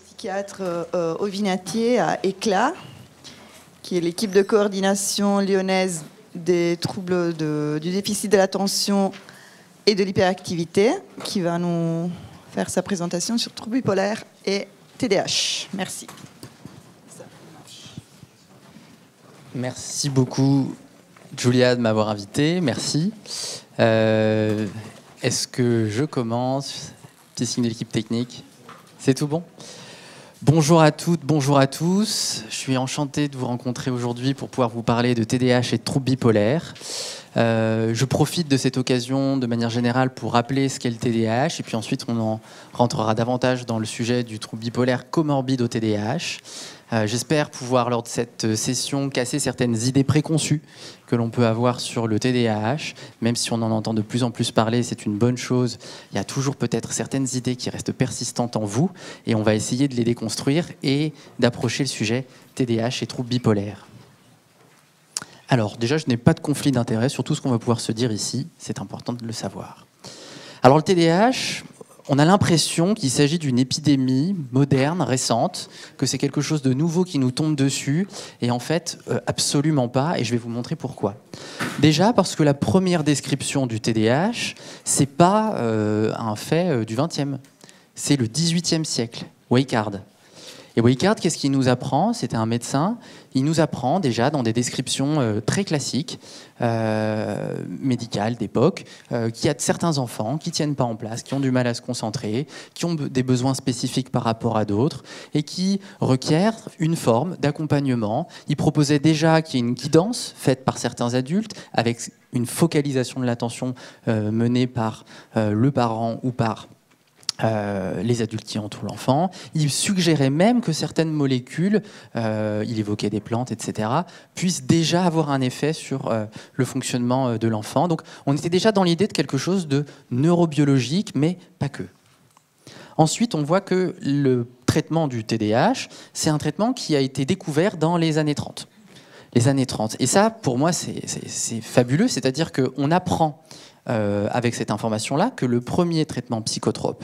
Psychiatre au Vinatier à Éclat, qui est l'équipe de coordination lyonnaise des troubles du déficit de l'attention et de l'hyperactivité, qui va nous faire sa présentation sur troubles bipolaires et TDAH. Merci. Merci beaucoup, Julia, de m'avoir invité. Merci. Est-ce que je commence? Petit signe de l'équipe technique. C'est tout bon? Bonjour à toutes, bonjour à tous. Je suis enchanté de vous rencontrer aujourd'hui pour pouvoir vous parler de TDAH et de troubles bipolaires. Je profite de cette occasion de manière générale pour rappeler ce qu'est le TDAH et puis ensuite on en rentrera davantage dans le sujet du trouble bipolaire comorbide au TDAH. J'espère pouvoir, lors de cette session, casser certaines idées préconçues que l'on peut avoir sur le TDAH, même si on en entend de plus en plus parler, c'est une bonne chose. Il y a toujours peut-être certaines idées qui restent persistantes en vous, et on va essayer de les déconstruire et d'approcher le sujet TDAH et troubles bipolaires. Alors, déjà, je n'ai pas de conflit d'intérêt sur tout ce qu'on va pouvoir se dire ici, c'est important de le savoir. Alors, le TDAH... on a l'impression qu'il s'agit d'une épidémie moderne, récente, que c'est quelque chose de nouveau qui nous tombe dessus, et en fait, absolument pas, et je vais vous montrer pourquoi. Déjà, parce que la première description du TDAH, c'est pas un fait du XXe, c'est le XVIIIe siècle, Weikart. Et Weikart, qu'est-ce qu'il nous apprend? C'était un médecin. Il nous apprend déjà dans des descriptions très classiques, médicales d'époque, qu'il y a certains enfants qui ne tiennent pas en place, qui ont du mal à se concentrer, qui ont des besoins spécifiques par rapport à d'autres et qui requièrent une forme d'accompagnement. Il proposait déjà qu'il y ait une guidance faite par certains adultes avec une focalisation de l'attention menée par le parent ou par les adultes qui entourent l'enfant. Il suggérait même que certaines molécules, il évoquait des plantes, etc., puissent déjà avoir un effet sur le fonctionnement de l'enfant. Donc on était déjà dans l'idée de quelque chose de neurobiologique, mais pas que. Ensuite, on voit que le traitement du TDAH, c'est un traitement qui a été découvert dans les années 30. Les années 30. Et ça, pour moi, c'est fabuleux, c'est-à-dire qu'on apprend avec cette information-là que le premier traitement psychotrope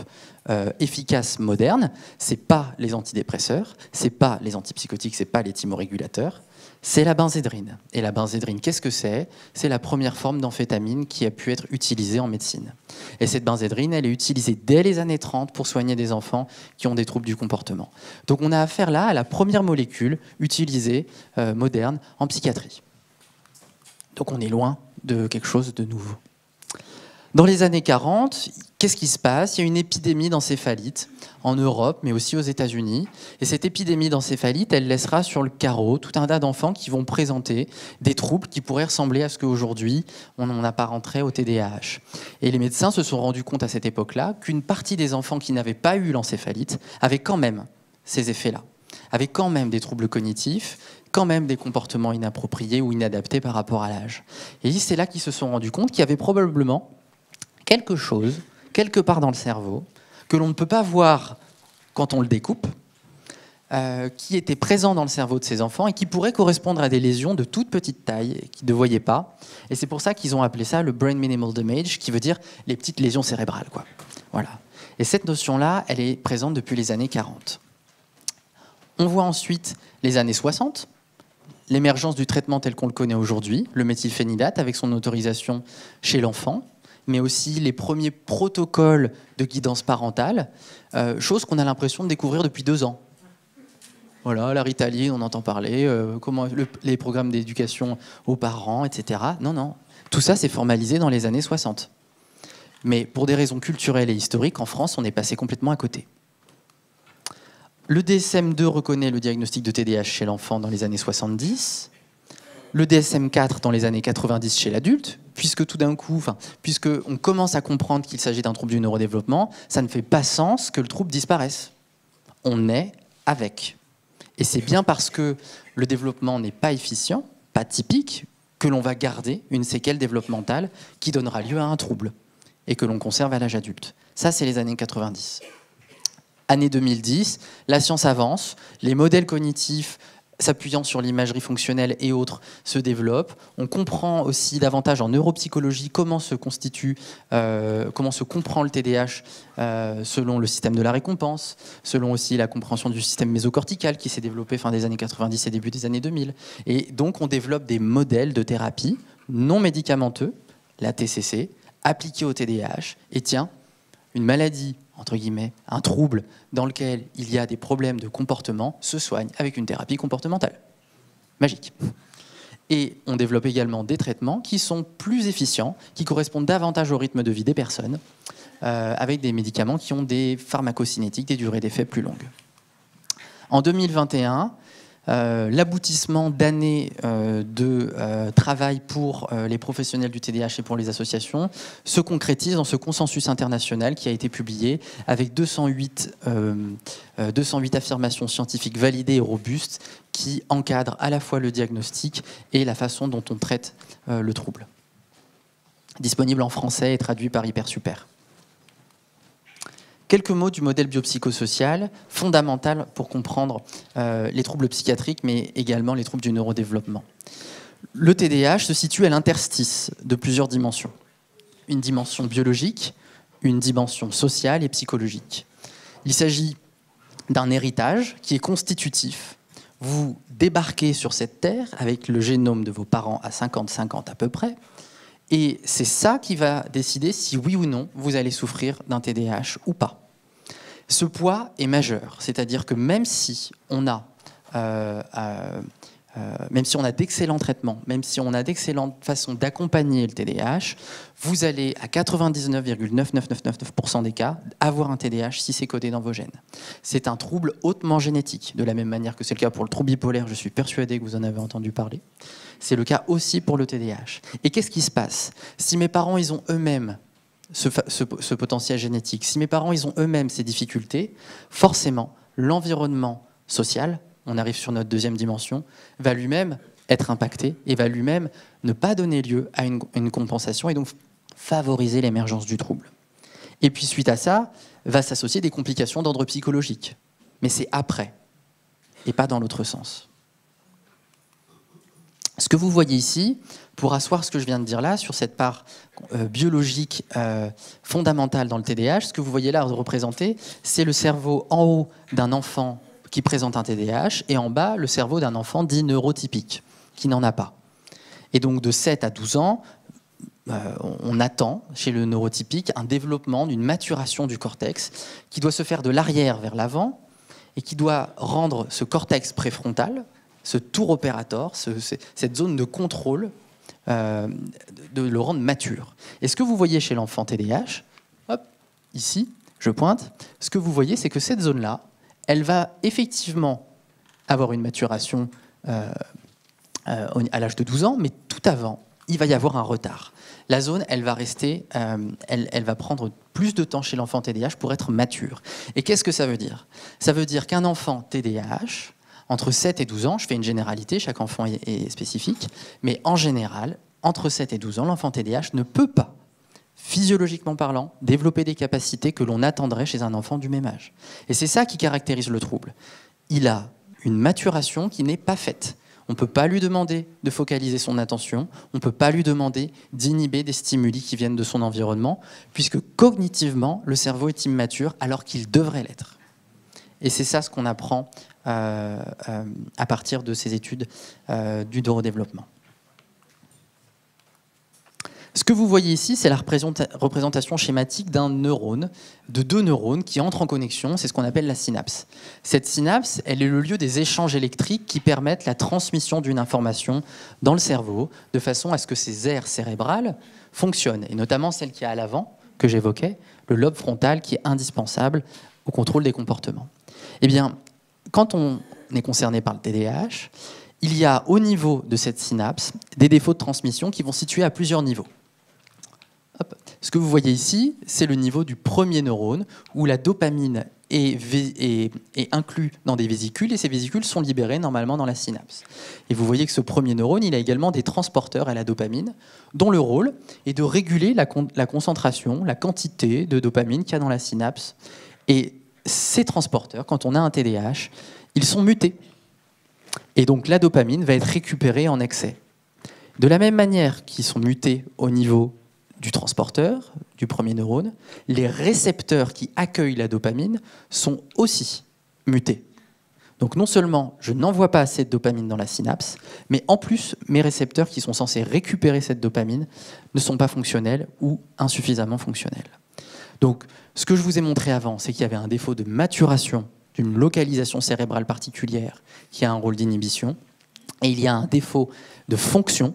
efficace moderne, c'est pas les antidépresseurs, c'est pas les antipsychotiques, c'est pas les thymorégulateurs, c'est la benzédrine. Et la benzédrine, qu'est-ce que c'est? C'est la première forme d'amphétamine qui a pu être utilisée en médecine. Et cette benzédrine, elle est utilisée dès les années 30 pour soigner des enfants qui ont des troubles du comportement. Donc on a affaire là à la première molécule utilisée moderne en psychiatrie. Donc on est loin de quelque chose de nouveau. Dans les années 40, qu'est-ce qui se passe? Il y a une épidémie d'encéphalite en Europe, mais aussi aux États-Unis. Et cette épidémie d'encéphalite, elle laissera sur le carreau tout un tas d'enfants qui vont présenter des troubles qui pourraient ressembler à ce qu'aujourd'hui, on apparenterait au TDAH. Et les médecins se sont rendus compte à cette époque-là qu'une partie des enfants qui n'avaient pas eu l'encéphalite avaient quand même ces effets-là, avaient quand même des troubles cognitifs, quand même des comportements inappropriés ou inadaptés par rapport à l'âge. Et c'est là qu'ils se sont rendus compte qu'il y avait probablement quelque chose, quelque part dans le cerveau, que l'on ne peut pas voir quand on le découpe, qui était présent dans le cerveau de ces enfants et qui pourrait correspondre à des lésions de toute petite taille et qu'ils ne voyaient pas. Et c'est pour ça qu'ils ont appelé ça le brain minimal damage, qui veut dire les petites lésions cérébrales, quoi. Voilà. Et cette notion-là, elle est présente depuis les années 40. On voit ensuite les années 60, l'émergence du traitement tel qu'on le connaît aujourd'hui, le méthylphénidate avec son autorisation chez l'enfant, mais aussi les premiers protocoles de guidance parentale, chose qu'on a l'impression de découvrir depuis 2 ans. Voilà, la Ritaline, on entend parler, les programmes d'éducation aux parents, etc. Non, non, tout ça s'est formalisé dans les années 60. Mais pour des raisons culturelles et historiques, en France, on est passé complètement à côté. Le DSM-2 reconnaît le diagnostic de TDAH chez l'enfant dans les années 70, le DSM-4 dans les années 90 chez l'adulte, puisque tout d'un coup, puisqu'on commence à comprendre qu'il s'agit d'un trouble du neurodéveloppement, ça ne fait pas sens que le trouble disparaisse. On est avec. Et c'est bien parce que le développement n'est pas efficient, pas typique, que l'on va garder une séquelle développementale qui donnera lieu à un trouble et que l'on conserve à l'âge adulte. Ça, c'est les années 90. Année 2010, la science avance, les modèles cognitifs s'appuyant sur l'imagerie fonctionnelle et autres, se développe. On comprend aussi davantage en neuropsychologie comment se comprend le TDAH selon le système de la récompense, selon aussi la compréhension du système mésocortical qui s'est développé fin des années 90 et début des années 2000. Et donc on développe des modèles de thérapie non médicamenteux, la TCC, appliqués au TDAH. Et tiens, une maladie, entre guillemets, un trouble dans lequel il y a des problèmes de comportement se soigne avec une thérapie comportementale. Magique. Et on développe également des traitements qui sont plus efficients, qui correspondent davantage au rythme de vie des personnes, avec des médicaments qui ont des pharmacocinétiques, des durées d'effet plus longues. En 2021, l'aboutissement d'années de travail pour les professionnels du TDAH et pour les associations se concrétise dans ce consensus international qui a été publié avec 208 affirmations scientifiques validées et robustes qui encadrent à la fois le diagnostic et la façon dont on traite le trouble. Disponible en français et traduit par HyperSuper. Quelques mots du modèle biopsychosocial, fondamental pour comprendre les troubles psychiatriques, mais également les troubles du neurodéveloppement. Le TDAH se situe à l'interstice de plusieurs dimensions. Une dimension biologique, une dimension sociale et psychologique. Il s'agit d'un héritage qui est constitutif. Vous débarquez sur cette terre avec le génome de vos parents à 50-50 à peu près, et c'est ça qui va décider si oui ou non vous allez souffrir d'un TDAH ou pas. Ce poids est majeur, c'est-à-dire que même si on a d'excellents traitements, même si on a d'excellentes façons d'accompagner le TDAH, vous allez à 99,9999% des cas avoir un TDAH si c'est codé dans vos gènes. C'est un trouble hautement génétique, de la même manière que c'est le cas pour le trouble bipolaire, je suis persuadé que vous en avez entendu parler. C'est le cas aussi pour le TDAH. Et qu'est-ce qui se passe? Si mes parents, ils ont eux-mêmes ce potentiel génétique, si mes parents, ils ont eux-mêmes ces difficultés, forcément, l'environnement social, on arrive sur notre deuxième dimension, va lui-même être impacté et va lui-même ne pas donner lieu à une compensation et donc favoriser l'émergence du trouble. Et puis, suite à ça, va s'associer des complications d'ordre psychologique. Mais c'est après, et pas dans l'autre sens. Ce que vous voyez ici, pour asseoir ce que je viens de dire là, sur cette part biologique fondamentale dans le TDAH, ce que vous voyez là représenté, c'est le cerveau en haut d'un enfant qui présente un TDAH et en bas, le cerveau d'un enfant dit neurotypique, qui n'en a pas. Et donc de 7 à 12 ans, on attend chez le neurotypique un développement, une maturation du cortex qui doit se faire de l'arrière vers l'avant et qui doit rendre ce cortex préfrontal, ce tour opérateur, cette zone de contrôle, de le rendre mature. Et ce que vous voyez chez l'enfant TDAH, hop, ici, je pointe, ce que vous voyez, c'est que cette zone-là, elle va effectivement avoir une maturation à l'âge de 12 ans, mais tout avant, il va y avoir un retard. La zone, elle va rester, elle va prendre plus de temps chez l'enfant TDAH pour être mature. Et qu'est-ce que ça veut dire? Ça veut dire qu'un enfant TDAH, entre 7 et 12 ans, je fais une généralité, chaque enfant est spécifique, mais en général, entre 7 et 12 ans, l'enfant TDAH ne peut pas, physiologiquement parlant, développer des capacités que l'on attendrait chez un enfant du même âge. Et c'est ça qui caractérise le trouble. Il a une maturation qui n'est pas faite. On ne peut pas lui demander de focaliser son attention, on ne peut pas lui demander d'inhiber des stimuli qui viennent de son environnement, puisque cognitivement, le cerveau est immature alors qu'il devrait l'être. Et c'est ça ce qu'on apprend à partir de ces études du neurodéveloppement. Ce que vous voyez ici, c'est la représentation schématique d'un neurone, de deux neurones qui entrent en connexion, c'est ce qu'on appelle la synapse. Cette synapse, elle est le lieu des échanges électriques qui permettent la transmission d'une information dans le cerveau, de façon à ce que ces aires cérébrales fonctionnent, et notamment celle qui est à l'avant, que j'évoquais, le lobe frontal qui est indispensable au contrôle des comportements. Eh bien, quand on est concerné par le TDAH, il y a au niveau de cette synapse des défauts de transmission qui vont se situer à plusieurs niveaux. Hop. Ce que vous voyez ici, c'est le niveau du premier neurone où la dopamine est inclus dans des vésicules et ces vésicules sont libérées normalement dans la synapse. Et vous voyez que ce premier neurone, il a également des transporteurs à la dopamine dont le rôle est de réguler la concentration, la quantité de dopamine qu'il y a dans la synapse. Et ces transporteurs, quand on a un TDAH, ils sont mutés. Et donc la dopamine va être récupérée en excès. De la même manière qu'ils sont mutés au niveau du transporteur, du premier neurone, les récepteurs qui accueillent la dopamine sont aussi mutés. Donc non seulement je n'envoie pas assez de dopamine dans la synapse, mais en plus mes récepteurs qui sont censés récupérer cette dopamine ne sont pas fonctionnels ou insuffisamment fonctionnels. Donc ce que je vous ai montré avant, c'est qu'il y avait un défaut de maturation d'une localisation cérébrale particulière qui a un rôle d'inhibition, et il y a un défaut de fonction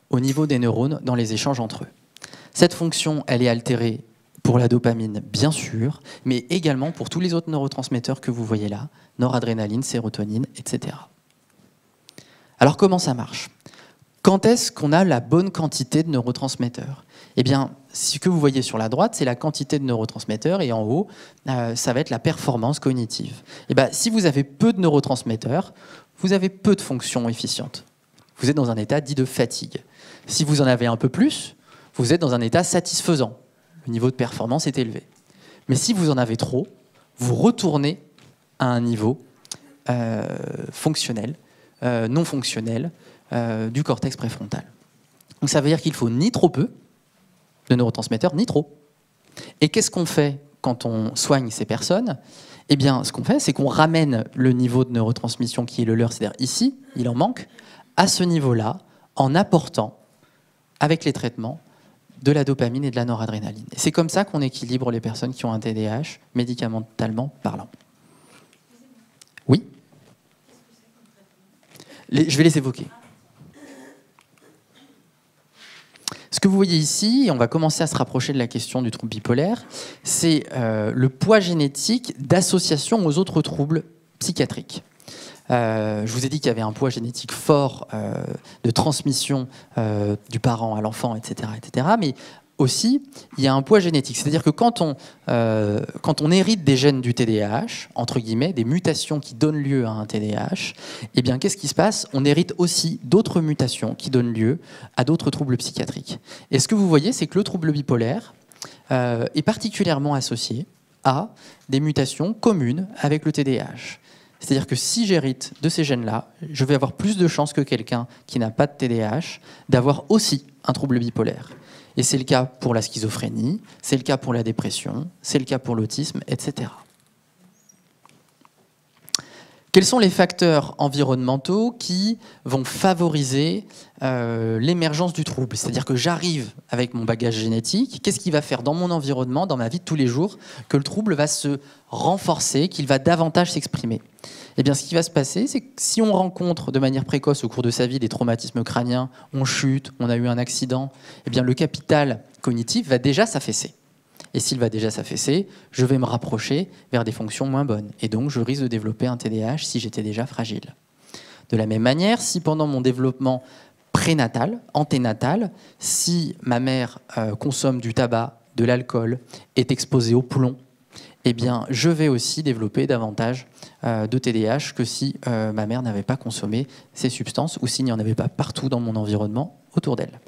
au niveau des neurones dans les échanges entre eux. Cette fonction, elle est altérée pour la dopamine, bien sûr, mais également pour tous les autres neurotransmetteurs que vous voyez là, noradrénaline, sérotonine, etc. Alors comment ça marche? Quand est-ce qu'on a la bonne quantité de neurotransmetteurs? Eh bien, ce que vous voyez sur la droite, c'est la quantité de neurotransmetteurs, et en haut, ça va être la performance cognitive. Eh bien, si vous avez peu de neurotransmetteurs, vous avez peu de fonctions efficientes. Vous êtes dans un état dit de fatigue. Si vous en avez un peu plus, vous êtes dans un état satisfaisant. Le niveau de performance est élevé. Mais si vous en avez trop, vous retournez à un niveau fonctionnel, non fonctionnel, du cortex préfrontal. Donc ça veut dire qu'il faut ni trop peu de neurotransmetteurs, ni trop. Et qu'est-ce qu'on fait quand on soigne ces personnes? Eh bien, ce qu'on fait, c'est qu'on ramène le niveau de neurotransmission qui est le leur, c'est-à-dire ici, il en manque, à ce niveau-là, en apportant, avec les traitements, de la dopamine et de la noradrénaline. C'est comme ça qu'on équilibre les personnes qui ont un TDAH, médicamentalement parlant. Oui? Je vais les évoquer. Ce que vous voyez ici, et on va commencer à se rapprocher de la question du trouble bipolaire, c'est le poids génétique d'association aux autres troubles psychiatriques. Je vous ai dit qu'il y avait un poids génétique fort de transmission du parent à l'enfant, etc., etc. Mais aussi, il y a un poids génétique. C'est-à-dire que quand on hérite des gènes du TDAH, entre guillemets, des mutations qui donnent lieu à un TDAH, eh bien, qu'est-ce qui se passe? On hérite aussi d'autres mutations qui donnent lieu à d'autres troubles psychiatriques. Et ce que vous voyez, c'est que le trouble bipolaire est particulièrement associé à des mutations communes avec le TDAH. C'est-à-dire que si j'hérite de ces gènes-là, je vais avoir plus de chances que quelqu'un qui n'a pas de TDAH d'avoir aussi un trouble bipolaire. Et c'est le cas pour la schizophrénie, c'est le cas pour la dépression, c'est le cas pour l'autisme, etc. Quels sont les facteurs environnementaux qui vont favoriser l'émergence du trouble? C'est-à-dire que j'arrive avec mon bagage génétique, qu'est-ce qui va faire dans mon environnement, dans ma vie de tous les jours, que le trouble va se renforcer, qu'il va davantage s'exprimer? Eh bien, ce qui va se passer, c'est que si on rencontre de manière précoce au cours de sa vie des traumatismes crâniens, on chute, on a eu un accident, eh bien, le capital cognitif va déjà s'affaisser. Et s'il va déjà s'affaisser, je vais me rapprocher vers des fonctions moins bonnes. Et donc, je risque de développer un TDAH si j'étais déjà fragile. De la même manière, si pendant mon développement prénatal, anténatal, si ma mère consomme du tabac, de l'alcool, est exposée au plomb, eh bien, je vais aussi développer davantage de TDAH que si ma mère n'avait pas consommé ces substances ou s'il n'y en avait pas partout dans mon environnement autour d'elle.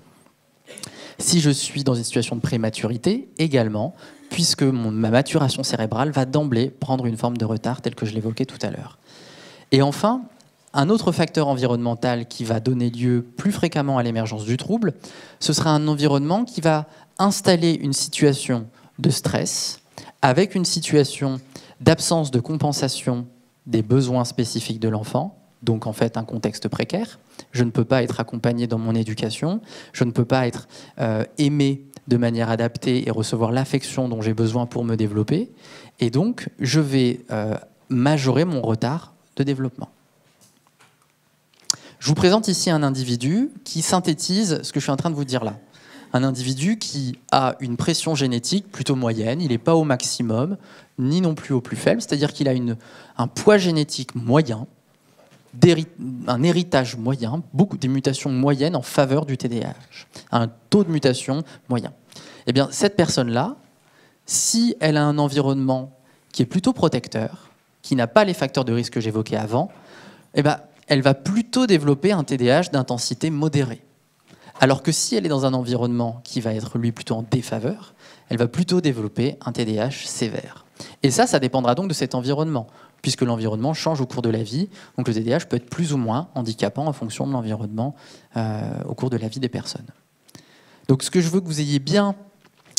Si je suis dans une situation de prématurité, également, puisque ma maturation cérébrale va d'emblée prendre une forme de retard, telle que je l'évoquais tout à l'heure. Et enfin, un autre facteur environnemental qui va donner lieu plus fréquemment à l'émergence du trouble, ce sera un environnement qui va installer une situation de stress, avec une situation d'absence de compensation des besoins spécifiques de l'enfant, donc en fait un contexte précaire. Je ne peux pas être accompagné dans mon éducation, je ne peux pas être aimé de manière adaptée et recevoir l'affection dont j'ai besoin pour me développer, et donc je vais majorer mon retard de développement. Je vous présente ici un individu qui synthétise ce que je suis en train de vous dire là. Un individu qui a une pression génétique plutôt moyenne, il n'est pas au maximum, ni non plus au plus faible, c'est-à-dire qu'il a un poids génétique moyen, un héritage moyen, des mutations moyennes en faveur du TDAH, un taux de mutation moyen. Eh bien, cette personne-là, si elle a un environnement qui est plutôt protecteur, qui n'a pas les facteurs de risque que j'évoquais avant, eh bien, elle va plutôt développer un TDAH d'intensité modérée. Alors que si elle est dans un environnement qui va être, lui, plutôt en défaveur, elle va plutôt développer un TDAH sévère. Et ça dépendra donc de cet environnement. puisque l'environnement change au cours de la vie. Donc le TDAH peut être plus ou moins handicapant en fonction de l'environnement au cours de la vie des personnes. Donc ce que je veux que vous ayez bien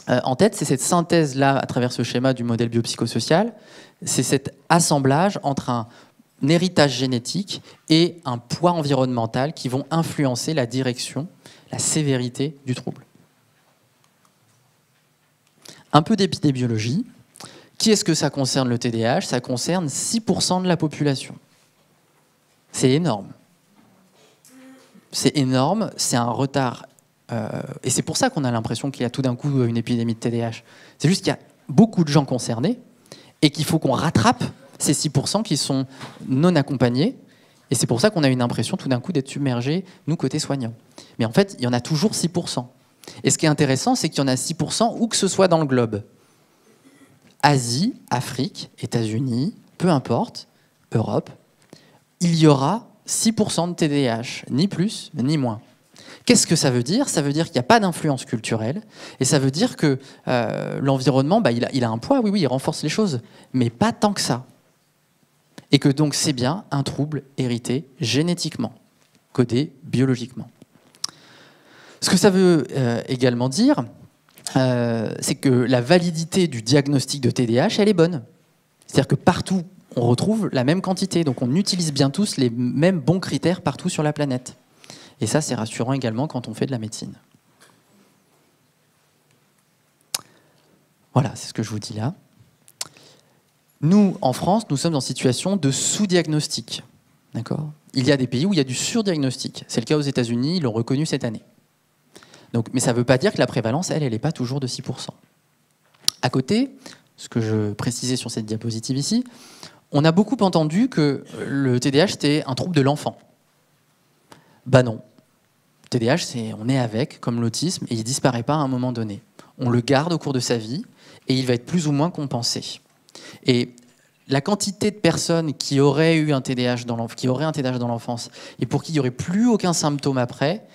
en tête, c'est cette synthèse-là, à travers ce schéma du modèle biopsychosocial, c'est cet assemblage entre un héritage génétique et un poids environnemental qui vont influencer la direction, la sévérité du trouble. Un peu d'épidémiologie. Qui est-ce que ça concerne le TDAH? Ça concerne 6% de la population. C'est énorme. C'est énorme, c'est un retard. Et c'est pour ça qu'on a l'impression qu'il y a tout d'un coup une épidémie de TDAH. C'est juste qu'il y a beaucoup de gens concernés et qu'il faut qu'on rattrape ces 6% qui sont non accompagnés. Et c'est pour ça qu'on a une impression tout d'un coup d'être submergés, nous, côté soignants. Mais en fait, il y en a toujours 6%. Et ce qui est intéressant, c'est qu'il y en a 6% où que ce soit dans le globe. Asie, Afrique, États-Unis, peu importe, Europe, il y aura 6% de TDAH, ni plus, ni moins. Qu'est-ce que ça veut dire? Ça veut dire qu'il n'y a pas d'influence culturelle, et ça veut dire que l'environnement, il a un poids, oui, il renforce les choses, mais pas tant que ça. Et que donc c'est bien un trouble hérité génétiquement, codé biologiquement. Ce que ça veut également dire, c'est que la validité du diagnostic de TDAH, elle est bonne. C'est-à-dire que partout, on retrouve la même quantité. Donc on utilise bien tous les mêmes bons critères partout sur la planète. Et ça, c'est rassurant également quand on fait de la médecine. Voilà, c'est ce que je vous dis là. Nous, en France, nous sommes en situation de sous-diagnostic. D'accord ? Il y a des pays où il y a du surdiagnostic. C'est le cas aux États-Unis, ils l'ont reconnu cette année. Donc, mais ça ne veut pas dire que la prévalence, elle n'est pas toujours de 6%. À côté, ce que je précisais sur cette diapositive ici, on a beaucoup entendu que le TDAH, c'était un trouble de l'enfant. Bah non. Le TDAH, on est avec, comme l'autisme, et il ne disparaît pas à un moment donné. On le garde au cours de sa vie, et il va être plus ou moins compensé. Et la quantité de personnes qui auraient eu un TDAH dans l'enfance, et pour qui il n'y aurait plus aucun symptôme après,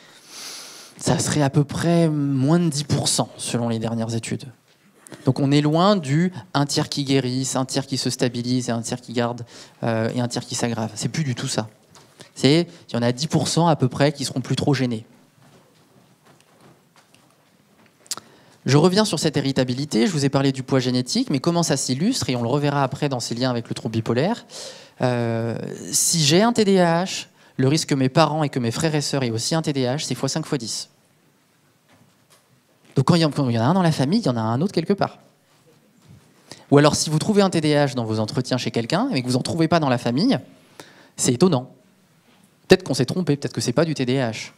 ça serait à peu près moins de 10% selon les dernières études. Donc on est loin du un tiers qui guérissent, un tiers qui se stabilise, et un tiers qui garde, et un tiers qui s'aggrave. C'est plus du tout ça. Il y en a 10% à peu près qui seront plus trop gênés. Je reviens sur cette héritabilité, je vous ai parlé du poids génétique, mais comment ça s'illustre, et on le reverra après dans ses liens avec le trouble bipolaire. Si j'ai un TDAH, le risque que mes parents et que mes frères et sœurs aient aussi un TDAH, c'est x5, x10. Donc quand il y en a un dans la famille, il y en a un autre quelque part. Ou alors si vous trouvez un TDAH dans vos entretiens chez quelqu'un, mais que vous n'en trouvez pas dans la famille, c'est étonnant. Peut-être qu'on s'est trompé, peut-être que c'est pas du TDAH.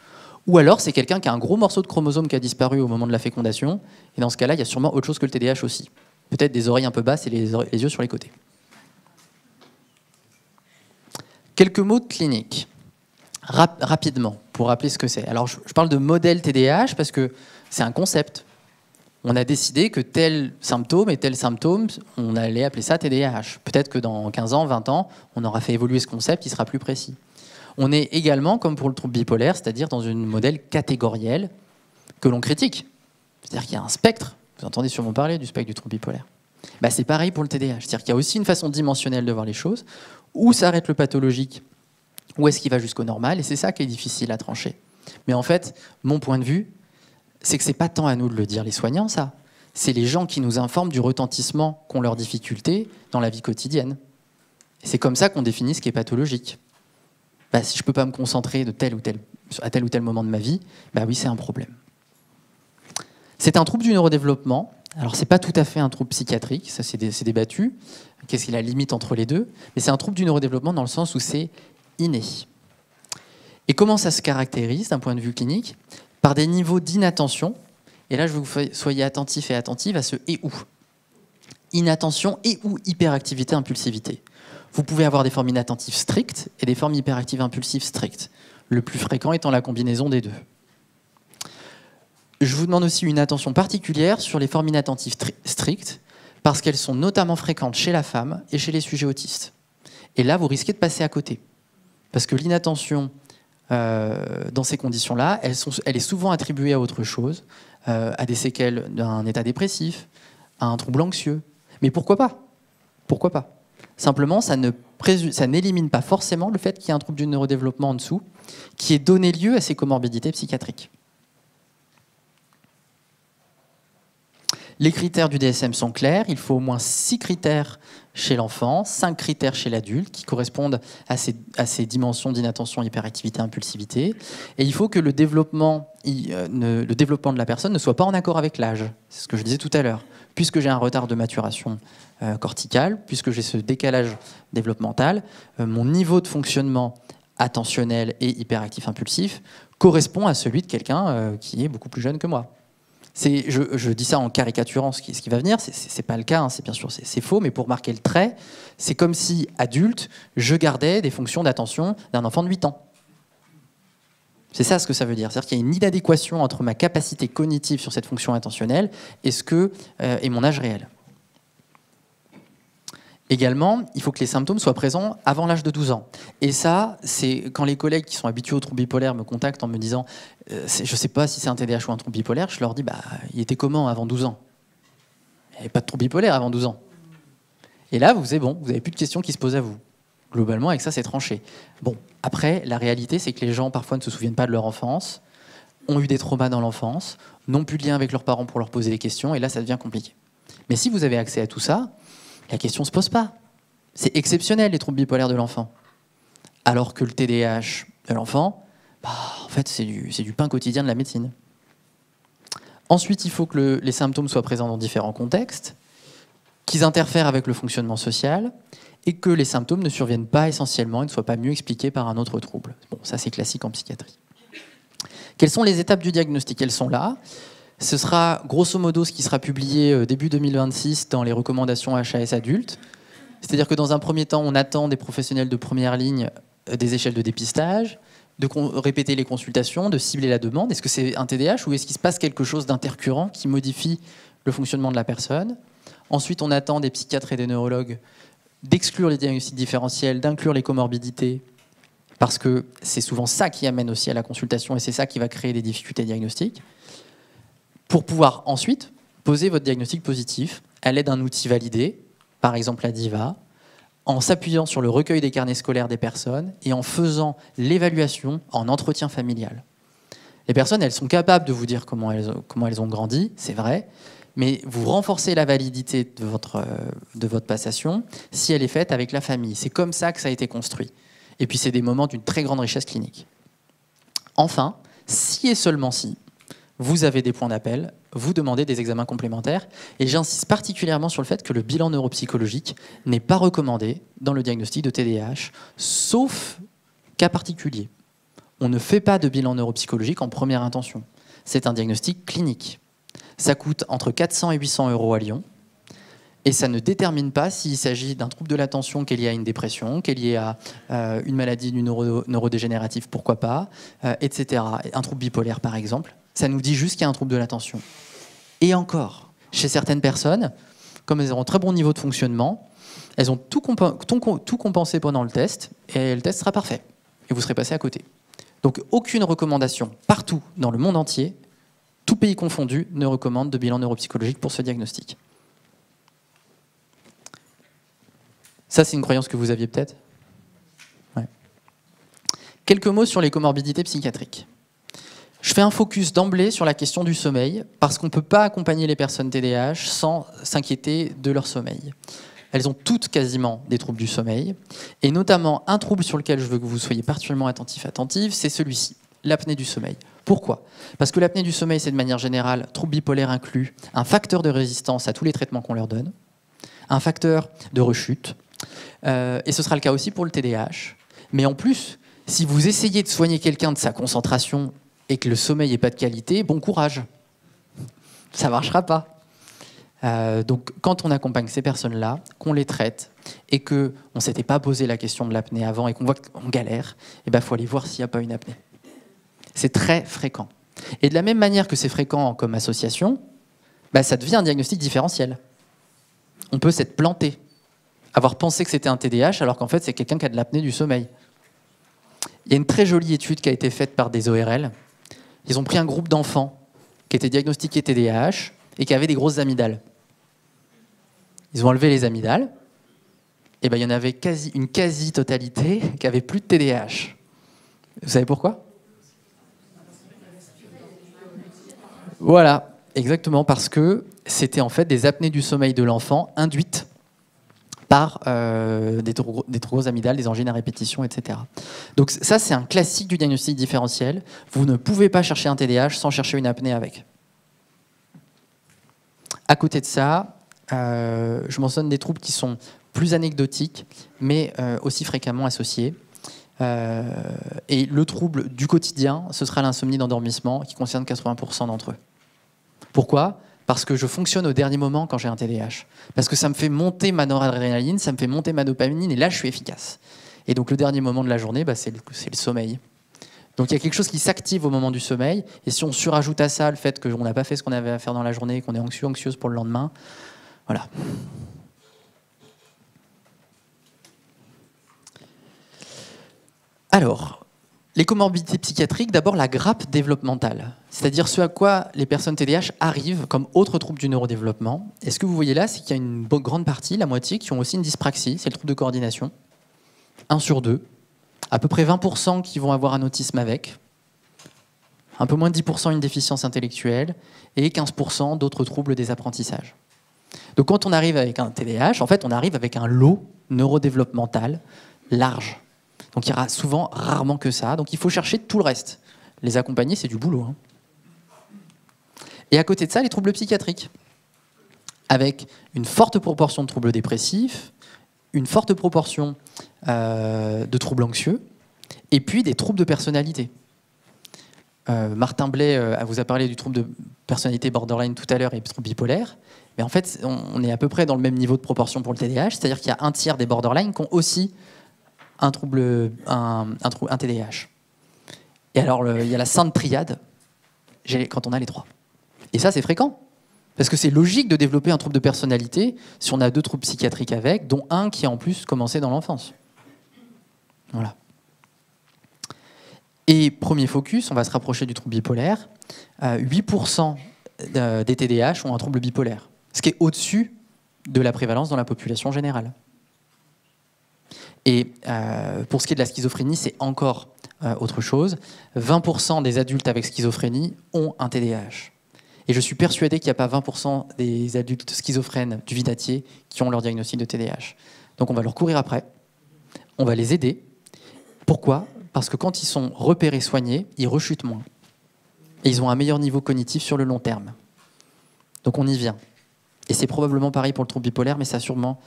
Ou alors c'est quelqu'un qui a un gros morceau de chromosome qui a disparu au moment de la fécondation, et dans ce cas-là, il y a sûrement autre chose que le TDAH aussi. Peut-être des oreilles un peu basses et les yeux sur les côtés. Quelques mots de clinique, rapidement, pour rappeler ce que c'est. Alors je parle de modèle TDAH parce que c'est un concept. On a décidé que tel symptôme et tel symptôme, on allait appeler ça TDAH. Peut-être que dans 15 ans, 20 ans, on aura fait évoluer ce concept, il sera plus précis. On est également, comme pour le trouble bipolaire, c'est-à-dire dans un modèle catégoriel que l'on critique. C'est-à-dire qu'il y a un spectre. Vous entendez sûrement parler du spectre du trouble bipolaire. C'est pareil pour le TDAH. C'est-à-dire qu'il y a aussi une façon dimensionnelle de voir les choses. Où s'arrête le pathologique? Où est-ce qu'il va jusqu'au normal? Et c'est ça qui est difficile à trancher. Mais en fait, mon point de vue, c'est que c'est pas tant à nous de le dire, les soignants, ça. C'est les gens qui nous informent du retentissement qu'ont leurs difficultés dans la vie quotidienne. Et c'est comme ça qu'on définit ce qui est pathologique. Si je ne peux pas me concentrer à tel ou tel moment de ma vie, oui, c'est un problème. C'est un trouble du neurodéveloppement. Alors, ce n'est pas tout à fait un trouble psychiatrique, ça c'est débattu. Qu'est-ce qui est la limite entre les deux? Mais c'est un trouble du neurodéveloppement dans le sens où c'est inné. Et comment ça se caractérise d'un point de vue clinique? Par des niveaux d'inattention. Et là, je veux que vous soyez attentifs et attentives à ce « et ou ». Inattention et ou hyperactivité, impulsivité. Vous pouvez avoir des formes inattentives strictes et des formes hyperactives impulsives strictes. Le plus fréquent étant la combinaison des deux. Je vous demande aussi une attention particulière sur les formes inattentives strictes, parce qu'elles sont notamment fréquentes chez la femme et chez les sujets autistes. Et là, vous risquez de passer à côté. Parce que l'inattention, dans ces conditions-là, elle est souvent attribuée à autre chose, à des séquelles d'un état dépressif, à un trouble anxieux. Mais pourquoi pas? Pourquoi pas? Simplement, ça n'élimine pas forcément le fait qu'il y ait un trouble du neurodéveloppement en dessous, qui ait donné lieu à ces comorbidités psychiatriques. Les critères du DSM sont clairs. Il faut au moins 6 critères chez l'enfant, 5 critères chez l'adulte qui correspondent à ces dimensions d'inattention, hyperactivité, impulsivité. Et il faut que le développement de la personne ne soit pas en accord avec l'âge. C'est ce que je disais tout à l'heure. Puisque j'ai un retard de maturation corticale, puisque j'ai ce décalage développemental, mon niveau de fonctionnement attentionnel et hyperactif impulsif correspond à celui de quelqu'un qui est beaucoup plus jeune que moi. Je dis ça en caricaturant ce qui va venir, c'est pas le cas, hein, bien sûr c'est faux, mais pour marquer le trait, c'est comme si, adulte, je gardais des fonctions d'attention d'un enfant de 8 ans. C'est ça ce que ça veut dire. C'est-à-dire qu'il y a une inadéquation entre ma capacité cognitive sur cette fonction attentionnelle et mon âge réel. Également, il faut que les symptômes soient présents avant l'âge de 12 ans. Et ça, c'est quand les collègues qui sont habitués au trouble bipolaire me contactent en me disant je ne sais pas si c'est un TDAH ou un trouble bipolaire, je leur dis il était comment avant 12 ans? Il n'y avait pas de trouble bipolaire avant 12 ans. Et là, vous n'avez plus de questions qui se posent à vous. Globalement, avec ça, c'est tranché. Bon, après, la réalité, c'est que les gens, parfois, ne se souviennent pas de leur enfance, ont eu des traumas dans l'enfance, n'ont plus de lien avec leurs parents pour leur poser des questions, et là, ça devient compliqué. Mais si vous avez accès à tout ça, la question ne se pose pas. C'est exceptionnel, les troubles bipolaires de l'enfant. Alors que le TDAH de l'enfant, en fait, c'est du pain quotidien de la médecine. Ensuite, il faut que les symptômes soient présents dans différents contextes, qu'ils interfèrent avec le fonctionnement social, et que les symptômes ne surviennent pas essentiellement et ne soient pas mieux expliqués par un autre trouble. Bon, ça, c'est classique en psychiatrie. Quelles sont les étapes du diagnostic? Elles sont là. Ce sera grosso modo ce qui sera publié début 2026 dans les recommandations HAS adultes. C'est-à-dire que dans un premier temps, on attend des professionnels de première ligne des échelles de dépistage, de répéter les consultations, de cibler la demande. Est-ce que c'est un TDAH ou est-ce qu'il se passe quelque chose d'intercurrent qui modifie le fonctionnement de la personne? Ensuite, on attend des psychiatres et des neurologues d'exclure les diagnostics différentiels, d'inclure les comorbidités, parce que c'est souvent ça qui amène aussi à la consultation et c'est ça qui va créer des difficultés diagnostiques, pour pouvoir ensuite poser votre diagnostic positif à l'aide d'un outil validé, par exemple la DIVA, en s'appuyant sur le recueil des carnets scolaires des personnes et en faisant l'évaluation en entretien familial. Les personnes, elles sont capables de vous dire comment elles ont grandi, c'est vrai, mais vous renforcez la validité de votre passation si elle est faite avec la famille. C'est comme ça que ça a été construit. Et puis c'est des moments d'une très grande richesse clinique. Enfin, si et seulement si, vous avez des points d'appel, vous demandez des examens complémentaires. Et j'insiste particulièrement sur le fait que le bilan neuropsychologique n'est pas recommandé dans le diagnostic de TDAH, sauf cas particulier. On ne fait pas de bilan neuropsychologique en première intention. C'est un diagnostic clinique. Ça coûte entre 400 et 800 euros à Lyon. Et ça ne détermine pas s'il s'agit d'un trouble de l'attention qui est lié à une dépression, qui est lié à une maladie du neurodégénératif, pourquoi pas, etc. Un trouble bipolaire, par exemple. Ça nous dit juste qu'il y a un trouble de l'attention. Et encore, chez certaines personnes, comme elles ont un très bon niveau de fonctionnement, elles ont tout compensé pendant le test, et le test sera parfait. Et vous serez passé à côté. Donc aucune recommandation partout dans le monde entier, tout pays confondu, ne recommande de bilan neuropsychologique pour ce diagnostic. Ça, c'est une croyance que vous aviez peut-être? Ouais. Quelques mots sur les comorbidités psychiatriques. Je fais un focus d'emblée sur la question du sommeil, parce qu'on ne peut pas accompagner les personnes TDAH sans s'inquiéter de leur sommeil. Elles ont toutes quasiment des troubles du sommeil, et notamment un trouble sur lequel je veux que vous soyez particulièrement attentif, c'est celui-ci, l'apnée du sommeil. Pourquoi? Parce que l'apnée du sommeil, c'est de manière générale, trouble bipolaire inclus, un facteur de résistance à tous les traitements qu'on leur donne, un facteur de rechute, et ce sera le cas aussi pour le TDAH. Mais en plus, si vous essayez de soigner quelqu'un de sa concentration et que le sommeil n'est pas de qualité, bon courage. Ça ne marchera pas. Donc quand on accompagne ces personnes-là, qu'on les traite et qu'on ne s'était pas posé la question de l'apnée avant et qu'on voit qu'on galère, il faut aller voir s'il n'y a pas une apnée. C'est très fréquent. Et de la même manière que c'est fréquent comme association, ça devient un diagnostic différentiel. On peut s'être planté, avoir pensé que c'était un TDAH alors qu'en fait c'est quelqu'un qui a de l'apnée du sommeil. Il y a une très jolie étude qui a été faite par des ORL. Ils ont pris un groupe d'enfants qui étaient diagnostiqués TDAH et qui avaient des grosses amygdales. Ils ont enlevé les amygdales eh ben, il y en avait une quasi-totalité qui avait plus de TDAH. Vous savez pourquoi? Voilà, exactement, parce que c'était en fait des apnées du sommeil de l'enfant induites par des trop grosses amygdales, des angines à répétition, etc. Donc ça, c'est un classique du diagnostic différentiel. Vous ne pouvez pas chercher un TDAH sans chercher une apnée avec. À côté de ça, je mentionne des troubles qui sont plus anecdotiques, mais aussi fréquemment associés. Et le trouble du quotidien, ce sera l'insomnie d'endormissement, qui concerne 80% d'entre eux. Pourquoi ? Parce que je fonctionne au dernier moment quand j'ai un TDAH. Parce que ça me fait monter ma noradrénaline, ça me fait monter ma dopamine, et là, je suis efficace. Et donc, le dernier moment de la journée, bah, c'est le sommeil. Donc, il y a quelque chose qui s'active au moment du sommeil. Et si on surajoute à ça le fait qu'on n'a pas fait ce qu'on avait à faire dans la journée, qu'on est anxieux, anxieuse pour le lendemain, voilà. Alors, les comorbidités psychiatriques, d'abord la grappe développementale, c'est-à-dire ce à quoi les personnes TDAH arrivent comme autres troubles du neurodéveloppement. Et ce que vous voyez là, c'est qu'il y a une grande partie, la moitié, qui ont aussi une dyspraxie, c'est le trouble de coordination, 1 sur 2, à peu près 20% qui vont avoir un autisme avec, un peu moins de 10% une déficience intellectuelle, et 15% d'autres troubles des apprentissages. Donc quand on arrive avec un TDAH, en fait, on arrive avec un lot neurodéveloppemental large. Donc il y aura souvent, rarement que ça. Donc il faut chercher tout le reste. Les accompagner, c'est du boulot. Hein. Et à côté de ça, les troubles psychiatriques. Avec une forte proportion de troubles dépressifs, une forte proportion de troubles anxieux, et puis des troubles de personnalité. Martin Blais vous a parlé du trouble de personnalité borderline tout à l'heure et du trouble bipolaire. Mais en fait, on est à peu près dans le même niveau de proportion pour le TDAH, c'est-à-dire qu'il y a un tiers des borderline qui ont aussi un TDAH. Et alors, il y a la sainte triade quand on a les trois. Et ça, c'est fréquent. Parce que c'est logique de développer un trouble de personnalité si on a 2 troubles psychiatriques avec, dont un qui a en plus commencé dans l'enfance. Voilà. Et premier focus, on va se rapprocher du trouble bipolaire. 8% des TDAH ont un trouble bipolaire, ce qui est au-dessus de la prévalence dans la population générale. Et pour ce qui est de la schizophrénie, c'est encore autre chose. 20% des adultes avec schizophrénie ont un TDAH. Et je suis persuadé qu'il n'y a pas 20% des adultes schizophrènes du Vidatier qui ont leur diagnostic de TDAH. Donc on va leur courir après, on va les aider. Pourquoi ? Parce que quand ils sont repérés, soignés, ils rechutent moins. Et ils ont un meilleur niveau cognitif sur le long terme. Donc on y vient. Et c'est probablement pareil pour le trouble bipolaire, mais ça a sûrement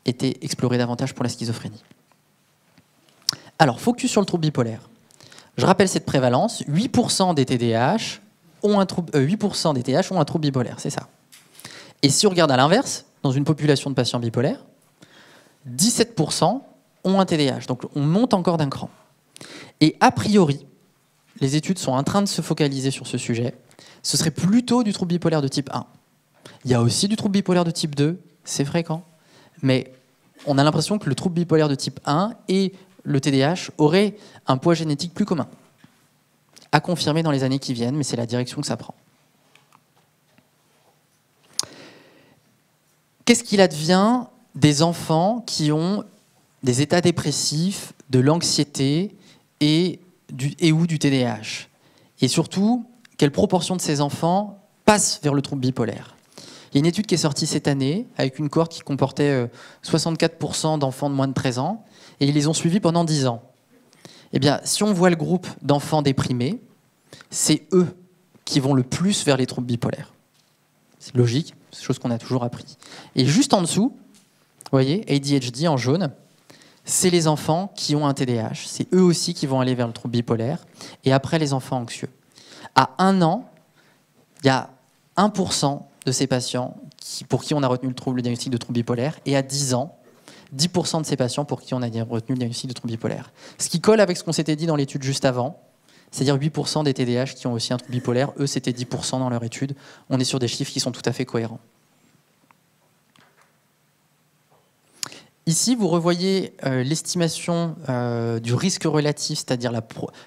été exploré davantage pour la schizophrénie. Alors, focus sur le trouble bipolaire. Je rappelle cette prévalence, 8% des TDAH ont un trouble, 8% des TDAH ont un trouble bipolaire, c'est ça. Et si on regarde à l'inverse, dans une population de patients bipolaires, 17% ont un TDAH. Donc on monte encore d'un cran. Et a priori, les études sont en train de se focaliser sur ce sujet, ce serait plutôt du trouble bipolaire de type 1. Il y a aussi du trouble bipolaire de type 2, c'est fréquent, mais on a l'impression que le trouble bipolaire de type 1 et le TDAH auraient un poids génétique plus commun. À confirmer dans les années qui viennent, mais c'est la direction que ça prend. Qu'est-ce qu'il advient des enfants qui ont des états dépressifs, de l'anxiété et ou du TDAH? Et surtout, quelle proportion de ces enfants passent vers le trouble bipolaire? Il y a une étude qui est sortie cette année avec une cohorte qui comportait 64% d'enfants de moins de 13 ans et ils les ont suivis pendant 10 ans. Eh bien, si on voit le groupe d'enfants déprimés, c'est eux qui vont le plus vers les troubles bipolaires. C'est logique, c'est chose qu'on a toujours appris. Et juste en dessous, vous voyez, ADHD en jaune, c'est les enfants qui ont un TDAH. C'est eux aussi qui vont aller vers le trouble bipolaire. Et après, les enfants anxieux. À 1 an, il y a 1% de ces patients pour qui on a retenu le diagnostic de trouble bipolaire. Et à 10 ans, 10% de ces patients pour qui on a retenu le diagnostic de trouble bipolaire. Ce qui colle avec ce qu'on s'était dit dans l'étude juste avant, c'est-à-dire 8% des TDAH qui ont aussi un trouble bipolaire. Eux, c'était 10% dans leur étude. On est sur des chiffres qui sont tout à fait cohérents. Ici, vous revoyez l'estimation du risque relatif, c'est-à-dire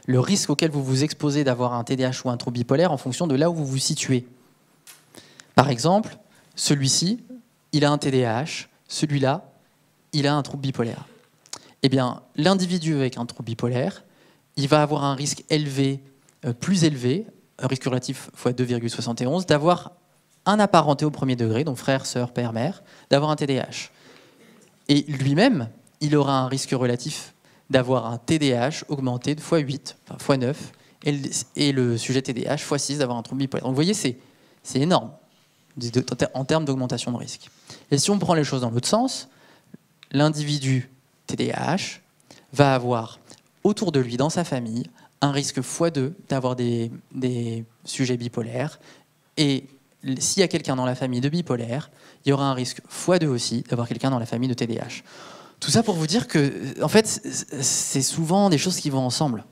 le risque auquel vous vous exposez d'avoir un TDAH ou un trouble bipolaire en fonction de là où vous vous situez. Par exemple, celui-ci, il a un TDAH, celui-là, il a un trouble bipolaire. Eh bien, l'individu avec un trouble bipolaire, il va avoir un risque élevé, plus élevé, un risque relatif fois 2,71, d'avoir un apparenté au premier degré, donc frère, sœur, père, mère, d'avoir un TDAH. Et lui-même, il aura un risque relatif d'avoir un TDAH augmenté de x8, enfin x9, et le sujet TDAH x6 d'avoir un trouble bipolaire. Donc vous voyez, c'est énorme en termes d'augmentation de risque. Et si on prend les choses dans l'autre sens, l'individu TDAH va avoir autour de lui, dans sa famille, un risque x2 d'avoir des sujets bipolaires. Et s'il y a quelqu'un dans la famille de bipolaire, il y aura un risque x2 aussi d'avoir quelqu'un dans la famille de TDAH. Tout ça pour vous dire que, en fait, c'est souvent des choses qui vont ensemble.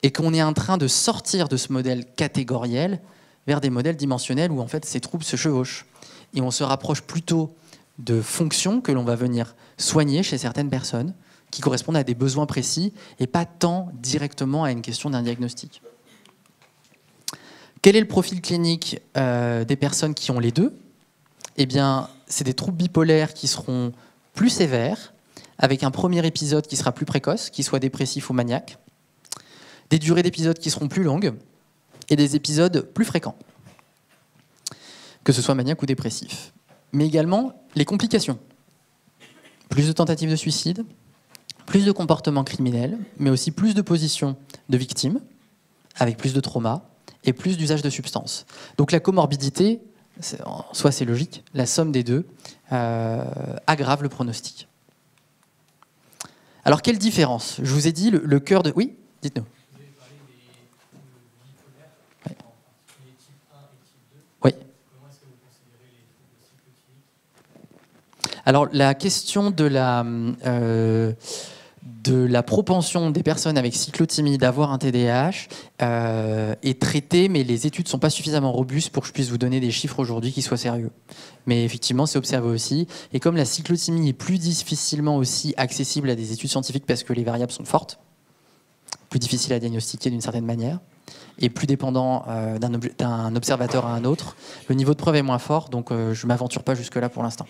Et qu'on est en train de sortir de ce modèle catégoriel vers des modèles dimensionnels où, en fait, ces troubles se chevauchent. Et on se rapproche plutôt de fonctions que l'on va venir soigner chez certaines personnes qui correspondent à des besoins précis et pas tant directement à une question d'un diagnostic. Quel est le profil clinique des personnes qui ont les deux ? Eh bien, c'est des troubles bipolaires qui seront plus sévères, avec un premier épisode qui sera plus précoce, qui soit dépressif ou maniaque, des durées d'épisodes qui seront plus longues et des épisodes plus fréquents, que ce soit maniaque ou dépressif. Mais également les complications. Plus de tentatives de suicide, plus de comportements criminels, mais aussi plus de positions de victimes, avec plus de trauma et plus d'usage de substances. Donc la comorbidité, en soi c'est logique, la somme des deux aggrave le pronostic. Alors quelle différence ? Je vous ai dit le cœur de... Oui, dites-nous. Vous avez parlé des bipolaires, Oui. en particulier type 1 et type 2. Oui. Comment est-ce que vous considérez les troubles cyclotymiques ? Alors la question de la propension des personnes avec cyclothymie d'avoir un TDAH est traitée, mais les études ne sont pas suffisamment robustes pour que je puisse vous donner des chiffres aujourd'hui qui soient sérieux. Mais effectivement, c'est observé aussi. Et comme la cyclothymie est plus difficilement aussi accessible à des études scientifiques parce que les variables sont fortes, plus difficile à diagnostiquer d'une certaine manière, et plus dépendant d'un observateur à un autre, le niveau de preuve est moins fort, donc je ne m'aventure pas jusque-là pour l'instant.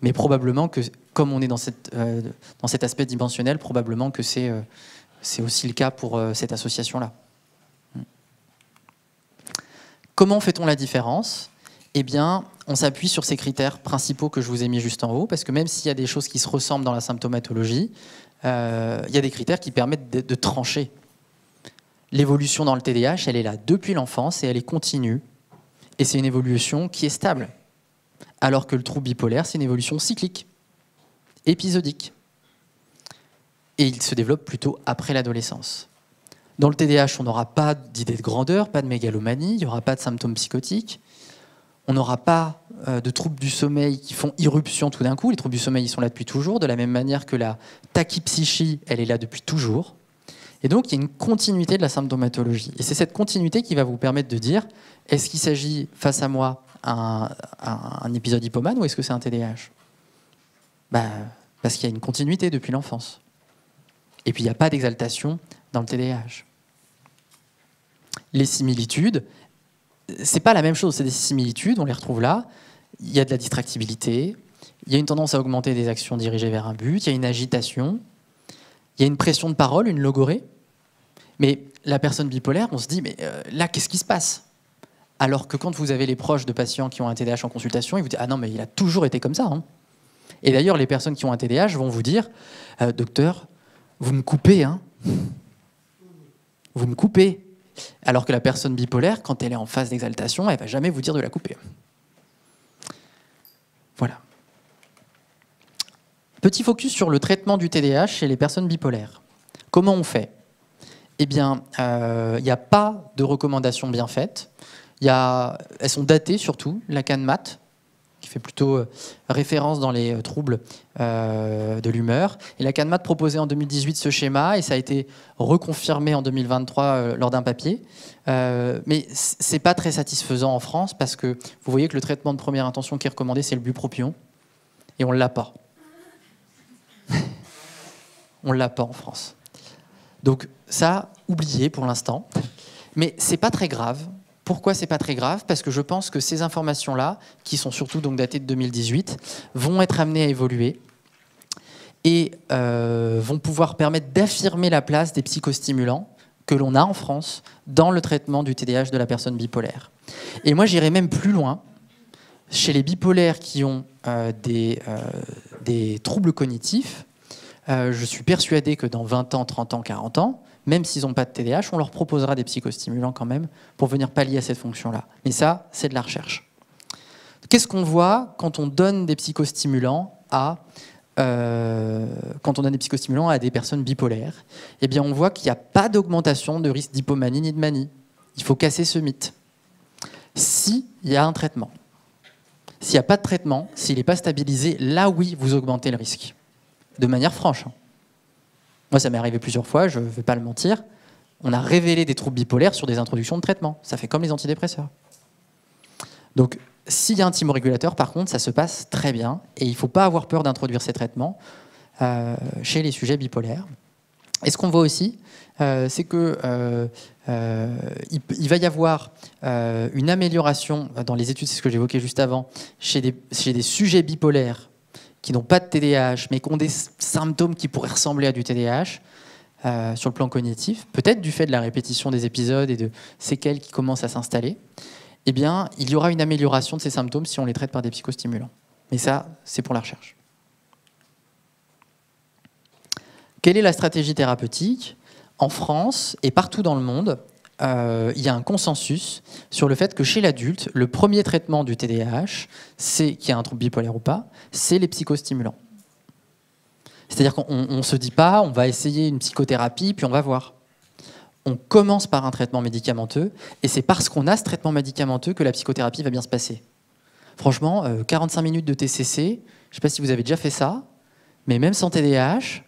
Mais probablement que, comme on est dans cet aspect dimensionnel, probablement que c'est aussi le cas pour cette association-là. Comment fait-on la différence ? Eh bien, on s'appuie sur ces critères principaux que je vous ai mis juste en haut, parce que même s'il y a des choses qui se ressemblent dans la symptomatologie, il y a des critères qui permettent de trancher. L'évolution dans le TDAH, elle est là depuis l'enfance et elle est continue. Et c'est une évolution qui est stable. Alors que le trouble bipolaire, c'est une évolution cyclique, épisodique. Et il se développe plutôt après l'adolescence. Dans le TDAH, on n'aura pas d'idée de grandeur, pas de mégalomanie, il n'y aura pas de symptômes psychotiques. On n'aura pas de troubles du sommeil qui font irruption tout d'un coup. Les troubles du sommeil, ils sont là depuis toujours, de la même manière que la tachypsychie, elle est là depuis toujours. Et donc, il y a une continuité de la symptomatologie. Et c'est cette continuité qui va vous permettre de dire, est-ce qu'il s'agit face à moi un épisode hypomane ou est-ce que c'est un TDAH ? Parce qu'il y a une continuité depuis l'enfance. Et puis, il n'y a pas d'exaltation dans le TDAH. Les similitudes, c'est pas la même chose, c'est des similitudes, on les retrouve là. Il y a de la distractibilité, il y a une tendance à augmenter des actions dirigées vers un but, il y a une agitation, il y a une pression de parole, une logorée. Mais la personne bipolaire, on se dit, mais là, qu'est-ce qui se passe ? Alors que quand vous avez les proches de patients qui ont un TDAH en consultation, ils vous disent « Ah non, mais il a toujours été comme ça. Hein. » Et d'ailleurs, les personnes qui ont un TDAH vont vous dire « Docteur, vous me coupez. Hein. Vous me coupez. » Alors que la personne bipolaire, quand elle est en phase d'exaltation, elle ne va jamais vous dire de la couper. Voilà. Petit focus sur le traitement du TDAH chez les personnes bipolaires. Comment on fait ? Eh bien, il n'y a pas de recommandations bien faites. Elles sont datées surtout, la CANMAT, qui fait plutôt référence dans les troubles de l'humeur. Et la CANMAT proposait en 2018 ce schéma, et ça a été reconfirmé en 2023 lors d'un papier. Mais ce n'est pas très satisfaisant en France, parce que vous voyez que le traitement de première intention qui est recommandé, c'est le bupropion, et on ne l'a pas. On ne l'a pas en France. Donc ça, oublié pour l'instant. Mais ce n'est pas très grave. Pourquoi c'est pas très grave? Parce que je pense que ces informations-là, qui sont surtout donc datées de 2018, vont être amenées à évoluer et vont pouvoir permettre d'affirmer la place des psychostimulants que l'on a en France dans le traitement du TDAH de la personne bipolaire. Et moi, j'irais même plus loin. Chez les bipolaires qui ont des troubles cognitifs, je suis persuadé que dans 20 ans, 30 ans, 40 ans, même s'ils n'ont pas de TDAH, on leur proposera des psychostimulants quand même pour venir pallier à cette fonction-là. Mais ça, c'est de la recherche. Qu'est-ce qu'on voit quand on donne des psychostimulants à des personnes bipolaires? Eh bien, on voit qu'il n'y a pas d'augmentation de risque d'hypomanie ni de manie. Il faut casser ce mythe. S'il y a un traitement, s'il n'y a pas de traitement, s'il n'est pas stabilisé, là oui, vous augmentez le risque. De manière franche. Moi, ça m'est arrivé plusieurs fois, je ne vais pas le mentir. On a révélé des troubles bipolaires sur des introductions de traitement. Ça fait comme les antidépresseurs. Donc, s'il y a un thymorégulateur, par contre, ça se passe très bien. Et il ne faut pas avoir peur d'introduire ces traitements chez les sujets bipolaires. Et ce qu'on voit aussi, c'est qu'il va y avoir une amélioration dans les études, c'est ce que j'évoquais juste avant, chez des sujets bipolaires qui n'ont pas de TDAH, mais qui ont des symptômes qui pourraient ressembler à du TDAH sur le plan cognitif, peut-être du fait de la répétition des épisodes et de séquelles qui commencent à s'installer, eh bien, il y aura une amélioration de ces symptômes si on les traite par des psychostimulants. Mais ça, c'est pour la recherche. Quelle est la stratégie thérapeutique? En France et partout dans le monde, il y a un consensus sur le fait que chez l'adulte, le premier traitement du TDAH, c'est qu'il y a un trouble bipolaire ou pas, c'est les psychostimulants. C'est-à-dire qu'on ne se dit pas, on va essayer une psychothérapie, puis on va voir. On commence par un traitement médicamenteux, et c'est parce qu'on a ce traitement médicamenteux que la psychothérapie va bien se passer. Franchement, 45 minutes de TCC, je ne sais pas si vous avez déjà fait ça, mais même sans TDAH,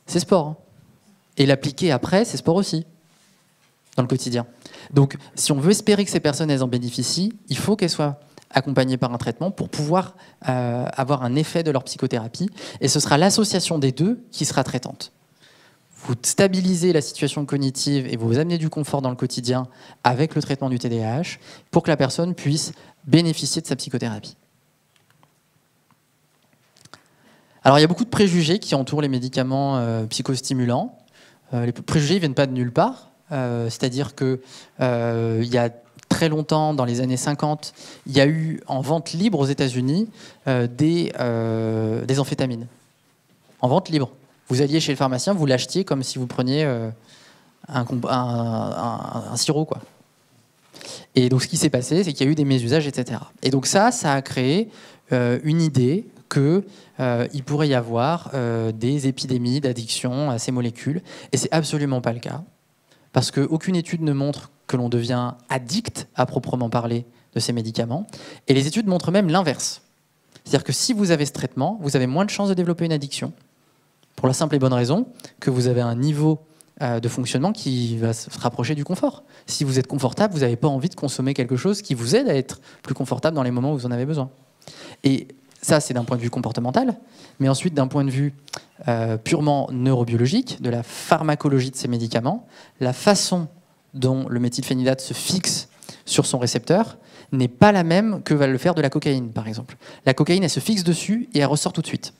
c'est sport. Hein. Et l'appliquer après, c'est sport aussi, dans le quotidien. Donc, si on veut espérer que ces personnes elles en bénéficient, il faut qu'elles soient accompagnées par un traitement pour pouvoir avoir un effet de leur psychothérapie. Et ce sera l'association des deux qui sera traitante. Vous stabilisez la situation cognitive et vous amenez du confort dans le quotidien avec le traitement du TDAH pour que la personne puisse bénéficier de sa psychothérapie. Alors, il y a beaucoup de préjugés qui entourent les médicaments psychostimulants. Les préjugés ne viennent pas de nulle part. C'est-à-dire qu'il y a très longtemps, dans les années 50, il y a eu en vente libre aux États-Unis des amphétamines. En vente libre. Vous alliez chez le pharmacien, vous l'achetiez comme si vous preniez un sirop, quoi. Et donc ce qui s'est passé, c'est qu'il y a eu des mésusages, etc. Et donc ça a créé une idée qu'il pourrait y avoir des épidémies d'addiction à ces molécules. Et c'est absolument pas le cas. Parce qu'aucune étude ne montre que l'on devient addict à proprement parler de ces médicaments. Et les études montrent même l'inverse. C'est-à-dire que si vous avez ce traitement, vous avez moins de chances de développer une addiction. Pour la simple et bonne raison que vous avez un niveau de fonctionnement qui va se rapprocher du confort. Si vous êtes confortable, vous n'avez pas envie de consommer quelque chose qui vous aide à être plus confortable dans les moments où vous en avez besoin. Et ça, c'est d'un point de vue comportemental, mais ensuite d'un point de vue purement neurobiologique, de la pharmacologie de ces médicaments, la façon dont le méthylphénidate se fixe sur son récepteur n'est pas la même que va le faire de la cocaïne, par exemple. La cocaïne, elle se fixe dessus et elle ressort tout de suite.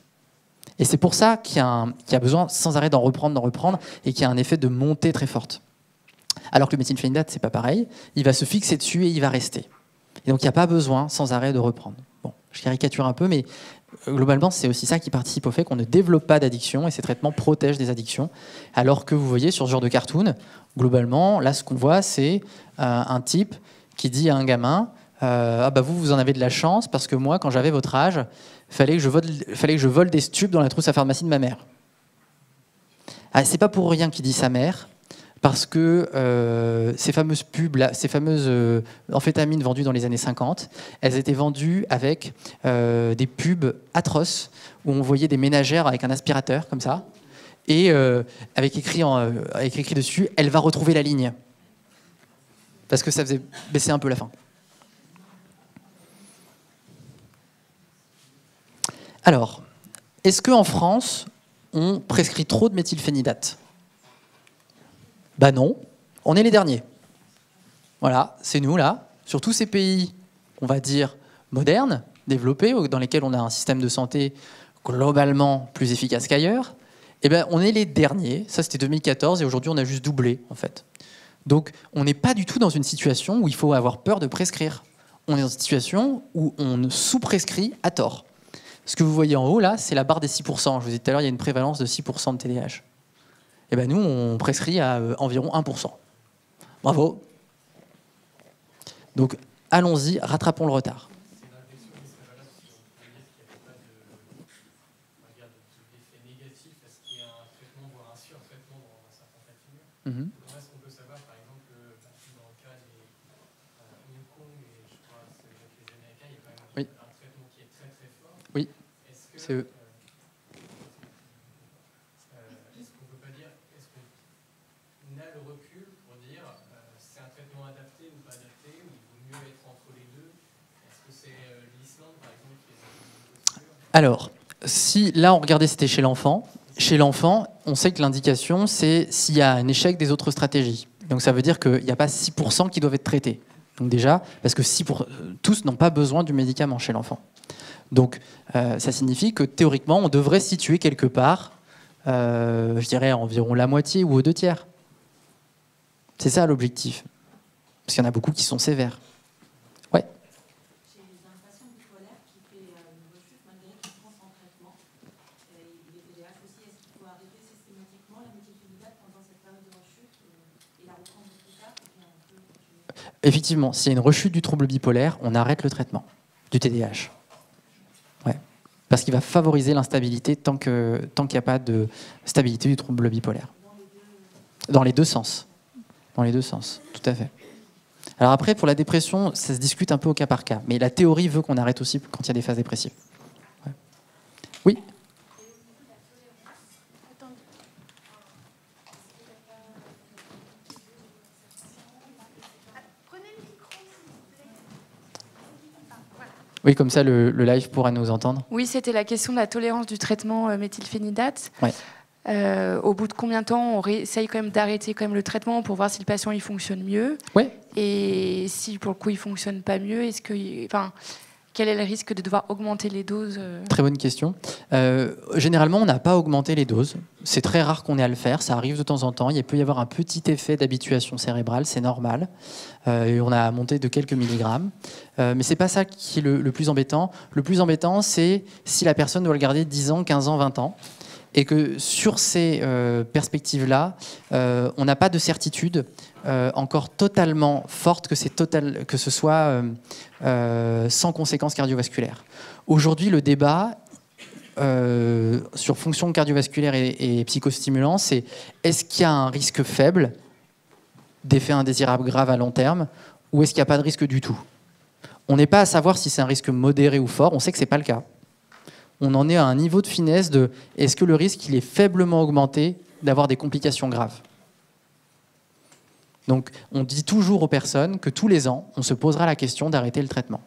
Et c'est pour ça qu'il y a besoin sans arrêt d'en reprendre, et qu'il y a un effet de montée très forte. Alors que le méthylphénidate, c'est pas pareil, il va se fixer dessus et il va rester. Et donc il n'y a pas besoin sans arrêt de reprendre. Bon, je caricature un peu, mais globalement, c'est aussi ça qui participe au fait qu'on ne développe pas d'addiction et ces traitements protègent des addictions. Alors que vous voyez sur ce genre de cartoon, globalement, là, ce qu'on voit, c'est un type qui dit à un gamin ah bah vous en avez de la chance parce que moi, quand j'avais votre âge, fallait que je vole des stupes dans la trousse à pharmacie de ma mère. Ah, c'est pas pour rien qu'il dit sa mère. Parce que ces fameuses pubs, ces fameuses amphétamines vendues dans les années 50, elles étaient vendues avec des pubs atroces où on voyait des ménagères avec un aspirateur comme ça et avec écrit dessus « Elle va retrouver la ligne ». Parce que ça faisait baisser un peu la faim. Alors, est-ce qu'en France, on prescrit trop de méthylphénidate ? Ben non, on est les derniers. Voilà, c'est nous là. Sur tous ces pays, on va dire, modernes, développés, dans lesquels on a un système de santé globalement plus efficace qu'ailleurs, eh ben, on est les derniers. Ça, c'était 2014 et aujourd'hui, on a juste doublé, en fait. Donc, on n'est pas du tout dans une situation où il faut avoir peur de prescrire. On est dans une situation où on sous-prescrit à tort. Ce que vous voyez en haut, là, c'est la barre des 6%. Je vous ai dit tout à l'heure, il y a une prévalence de 6% de TDAH. Eh ben, nous, on prescrit à environ 1%. Bravo. Donc, allons-y, rattrapons le retard. C'est une réflexion qui serait valable si on pouvait dire qu'il n'y avait pas d'effet négatif parce qu'il y a un traitement, voire un surtraitement dans certains cas de figure. Comment est-ce qu'on peut savoir, par exemple, dans le cas des Hong Kong et je crois avec les Américains, il y a quand même Oui. un traitement qui est très très fort. Oui, Est-ce que c'est eux. est-ce qu'on peut pas dire, est-ce qu'on a le recul pour dire c'est un traitement adapté ou pas adapté, ou il vaut mieux être entre les deux? Est-ce que c'est l'Islande, par exemple, qui est une posture? Alors, si là, on regardait, c'était chez l'enfant. Chez l'enfant, on sait que l'indication, c'est s'il y a un échec des autres stratégies. Donc ça veut dire qu'il n'y a pas 6% qui doivent être traités. Donc déjà, parce que tous n'ont pas besoin du médicament chez l'enfant. Donc ça signifie que théoriquement, on devrait se situer quelque part, je dirais environ la moitié ou aux 2/3. C'est ça l'objectif. Parce qu'il y en a beaucoup qui sont sévères. Ouais. J'ai un patient bipolaire qui fait une rechute malgré qu'il prend son traitement. Il est TDAH aussi. Est-ce qu'il faut arrêter systématiquement la méthylphénidate pendant cette période de rechute et la reprendre plus tard, ou bien on peut continuer? Effectivement, s'il y a une rechute du trouble bipolaire, on arrête le traitement du TDAH. Ouais. Parce qu'il va favoriser l'instabilité tant qu'il n'y a pas de stabilité du trouble bipolaire. Dans les deux sens. Dans les deux sens, tout à fait. Alors après, pour la dépression, ça se discute un peu au cas par cas. Mais la théorie veut qu'on arrête aussi quand il y a des phases dépressives. Ouais. Oui. Oui, comme ça, le live pourra nous entendre. Oui, c'était la question de la tolérance du traitement méthylphénidate. Ouais. Au bout de combien de temps on essaye quand même d'arrêter quand même le traitement pour voir si le patient il fonctionne mieux? Ouais. Et si pour le coup il fonctionne pas mieux, quel est le risque de devoir augmenter les doses? Très bonne question. Généralement, on n'a pas augmenté les doses. C'est très rare qu'on ait à le faire. Ça arrive de temps en temps. Il peut y avoir un petit effet d'habituation cérébrale, c'est normal. Et on a monté de quelques milligrammes. Mais c'est pas ça qui est le plus embêtant. Le plus embêtant, c'est si la personne doit le garder 10 ans, 15 ans, 20 ans. Et que sur ces perspectives-là, on n'a pas de certitude encore totalement forte que ce soit sans conséquences cardiovasculaires. Aujourd'hui, le débat sur fonction cardiovasculaire et psychostimulant, c'est est-ce qu'il y a un risque faible d'effets indésirables graves à long terme ou est-ce qu'il n'y a pas de risque du tout? On n'est pas à savoir si c'est un risque modéré ou fort, on sait que ce n'est pas le cas. On en est à un niveau de finesse de est-ce que le risque il est faiblement augmenté d'avoir des complications graves. Donc on dit toujours aux personnes que tous les ans, on se posera la question d'arrêter le traitement.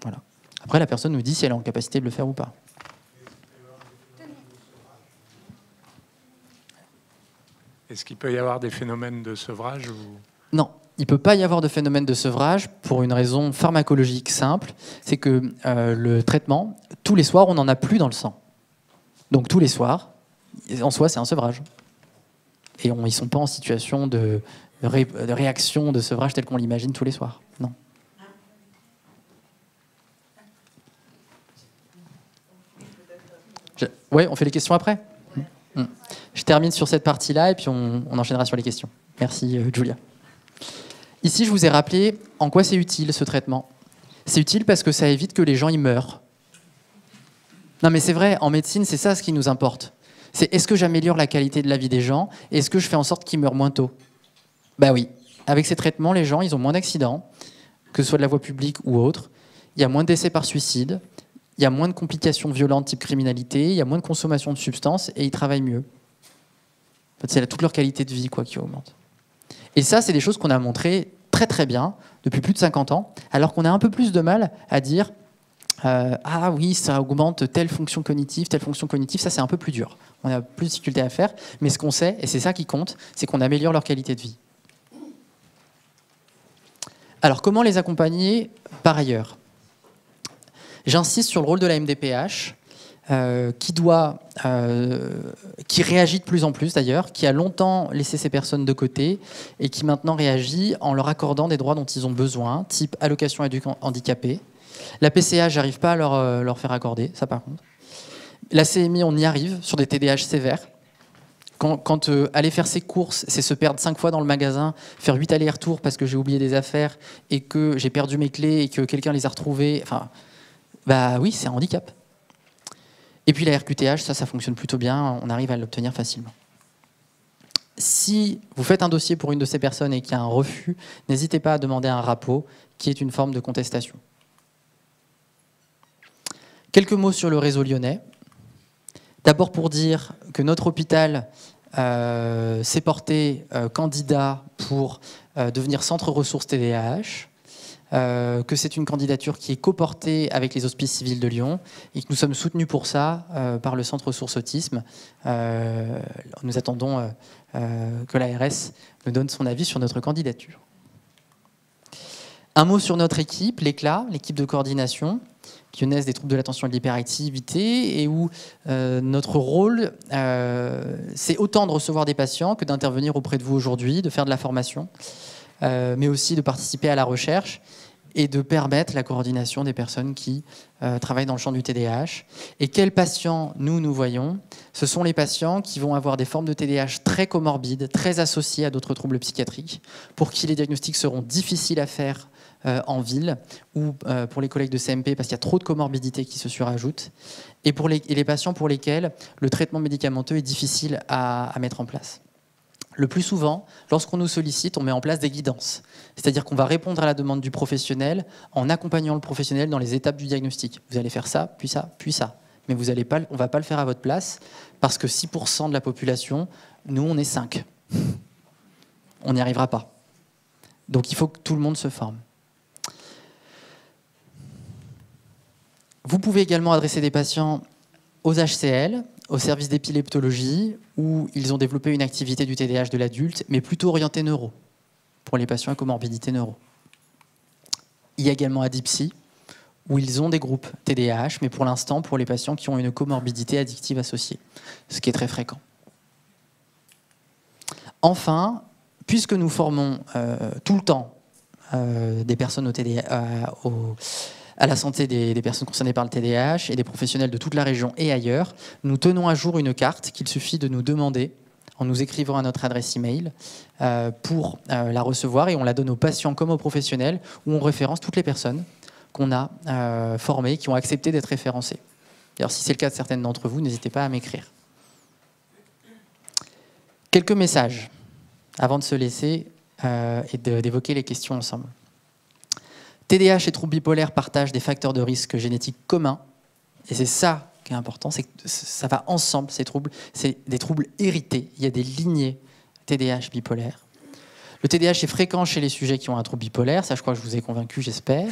Voilà. Après, la personne nous dit si elle est en capacité de le faire ou pas. Est-ce qu'il peut y avoir des phénomènes de sevrage ou... Non, il ne peut pas y avoir de phénomène de sevrage pour une raison pharmacologique simple, c'est que le traitement, tous les soirs, on n'en a plus dans le sang. Donc tous les soirs, en soi, c'est un sevrage. Et ils ne sont pas en situation de réaction de sevrage tel qu'on l'imagine tous les soirs. Non. Ouais, on fait les questions après. Je termine sur cette partie-là et puis on enchaînera sur les questions. Merci, Julia. Ici, je vous ai rappelé en quoi c'est utile ce traitement. C'est utile parce que ça évite que les gens y meurent. Non, mais c'est vrai, en médecine, c'est ça ce qui nous importe. C'est est-ce que j'améliore la qualité de la vie des gens et est-ce que je fais en sorte qu'ils meurent moins tôt? Bah oui. Avec ces traitements, les gens, ils ont moins d'accidents, que ce soit de la voie publique ou autre. Il y a moins de décès par suicide. Il y a moins de complications violentes type criminalité. Il y a moins de consommation de substances et ils travaillent mieux. En fait, c'est toute leur qualité de vie qui augmente. Et ça, c'est des choses qu'on a montrées très très bien depuis plus de 50 ans, alors qu'on a un peu plus de mal à dire ah oui, ça augmente telle fonction cognitive, ça c'est un peu plus dur. On a plus de difficultés à faire, mais ce qu'on sait, et c'est ça qui compte, c'est qu'on améliore leur qualité de vie. Alors, comment les accompagner par ailleurs? J'insiste sur le rôle de la MDPH, qui réagit de plus en plus d'ailleurs, qui a longtemps laissé ces personnes de côté et qui maintenant réagit en leur accordant des droits dont ils ont besoin, type allocation éducatif handicapé. La PCH, j'arrive pas à leur faire accorder, ça par contre. La CMI, on y arrive sur des TDAH sévères. Quand aller faire ses courses, c'est se perdre 5 fois dans le magasin, faire 8 allers-retours parce que j'ai oublié des affaires et que j'ai perdu mes clés et que quelqu'un les a retrouvées, enfin, bah oui, c'est un handicap. Et puis la RQTH, ça fonctionne plutôt bien, on arrive à l'obtenir facilement. Si vous faites un dossier pour une de ces personnes et qu'il y a un refus, n'hésitez pas à demander un RAPO, qui est une forme de contestation. Quelques mots sur le réseau lyonnais. D'abord pour dire que notre hôpital s'est porté candidat pour devenir centre ressources TDAH, que c'est une candidature qui est coportée avec les Hospices civils de Lyon et que nous sommes soutenus pour ça par le Centre ressources autisme. Nous attendons que l'ARS nous donne son avis sur notre candidature. Un mot sur notre équipe, l'ECLA, l'équipe de coordination lyonnaise des troubles de l'attention et de l'hyperactivité, et où notre rôle, c'est autant de recevoir des patients que d'intervenir auprès de vous aujourd'hui, de faire de la formation, mais aussi de participer à la recherche et de permettre la coordination des personnes qui travaillent dans le champ du TDAH. Et quels patients nous voyons? Ce sont les patients qui vont avoir des formes de TDAH très comorbides, très associées à d'autres troubles psychiatriques, pour qui les diagnostics seront difficiles à faire en ville, ou pour les collègues de CMP parce qu'il y a trop de comorbidités qui se surajoutent, et pour les patients pour lesquels le traitement médicamenteux est difficile à mettre en place. Le plus souvent, lorsqu'on nous sollicite, on met en place des guidances. C'est-à-dire qu'on va répondre à la demande du professionnel en accompagnant le professionnel dans les étapes du diagnostic. Vous allez faire ça, puis ça, puis ça. Mais on ne va pas le faire à votre place parce que 6% de la population, nous, on est 5. On n'y arrivera pas. Donc il faut que tout le monde se forme. Vous pouvez également adresser des patients aux HCL, au service d'épileptologie, où ils ont développé une activité du TDAH de l'adulte, mais plutôt orientée neuro, pour les patients à comorbidité neuro. Il y a également à DIPSY, où ils ont des groupes TDAH, mais pour l'instant, pour les patients qui ont une comorbidité addictive associée, ce qui est très fréquent. Enfin, puisque nous formons tout le temps des personnes à la santé des personnes concernées par le TDAH et des professionnels de toute la région et ailleurs, nous tenons à jour une carte qu'il suffit de nous demander en nous écrivant à notre adresse email pour la recevoir, et on la donne aux patients comme aux professionnels, où on référence toutes les personnes qu'on a formées, qui ont accepté d'être référencées. Alors si c'est le cas de certaines d'entre vous, n'hésitez pas à m'écrire. Quelques messages avant de se laisser et d'évoquer les questions ensemble. TDAH et troubles bipolaires partagent des facteurs de risque génétiques communs, et c'est ça qui est important, c'est que ça va ensemble, ces troubles, c'est des troubles hérités, il y a des lignées TDAH bipolaires. Le TDAH est fréquent chez les sujets qui ont un trouble bipolaire, ça je crois que je vous ai convaincu, j'espère.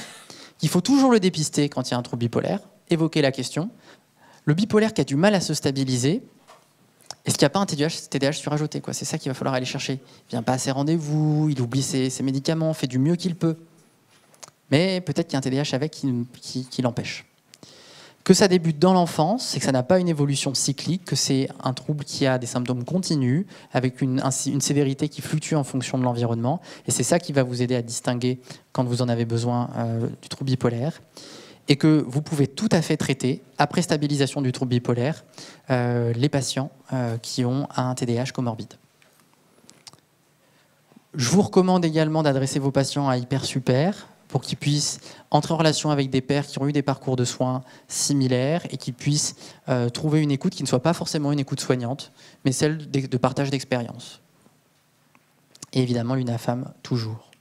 Il faut toujours le dépister quand il y a un trouble bipolaire, évoquer la question. Le bipolaire qui a du mal à se stabiliser, est-ce qu'il n'y a pas un TDAH surajouté, quoi? C'est ça qu'il va falloir aller chercher. Il ne vient pas à ses rendez-vous, il oublie ses médicaments, fait du mieux qu'il peut. Mais peut-être qu'il y a un TDAH avec qui l'empêche. Que ça débute dans l'enfance, c'est que ça n'a pas une évolution cyclique, que c'est un trouble qui a des symptômes continus, avec une sévérité qui fluctue en fonction de l'environnement. Et c'est ça qui va vous aider à distinguer, quand vous en avez besoin, du trouble bipolaire. Et que vous pouvez tout à fait traiter, après stabilisation du trouble bipolaire, les patients qui ont un TDAH comorbide. Je vous recommande également d'adresser vos patients à Hyper-Super, pour qu'ils puissent entrer en relation avec des pairs qui ont eu des parcours de soins similaires et qu'ils puissent trouver une écoute qui ne soit pas forcément une écoute soignante, mais celle de partage d'expérience. Et évidemment, l'UNAFAM, toujours.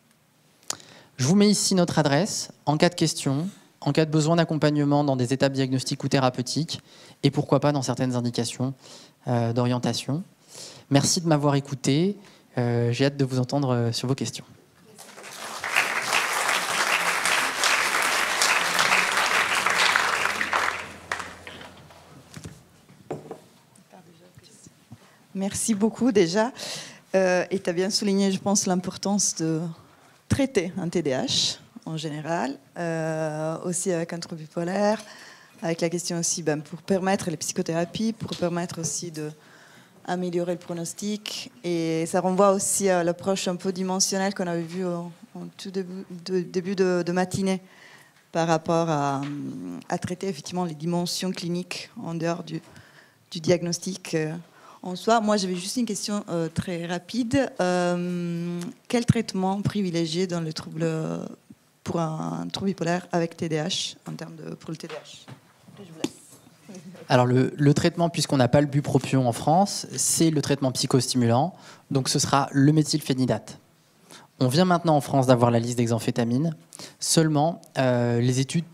Je vous mets ici notre adresse, en cas de questions, en cas de besoin d'accompagnement dans des étapes diagnostiques ou thérapeutiques, et pourquoi pas dans certaines indications d'orientation. Merci de m'avoir écouté. J'ai hâte de vous entendre sur vos questions. Merci beaucoup déjà. Et tu as bien souligné, je pense, l'importance de traiter un TDAH en général, aussi avec un trouble bipolaire, avec la question aussi pour permettre les psychothérapies, pour permettre aussi d'améliorer le pronostic. Et ça renvoie aussi à l'approche un peu dimensionnelle qu'on avait vue en tout début de matinée par rapport à traiter effectivement les dimensions cliniques en dehors du diagnostic en soi. Moi, j'avais juste une question très rapide. Quel traitement privilégié dans le trouble, pour un trouble bipolaire avec TDAH pour le TDAH? Je vous laisse. Alors le traitement, puisqu'on n'a pas le bupropion en France, c'est le traitement psychostimulant, donc ce sera le méthylphénidate. On vient maintenant en France d'avoir la liste d'hexamphétamines, seulement les études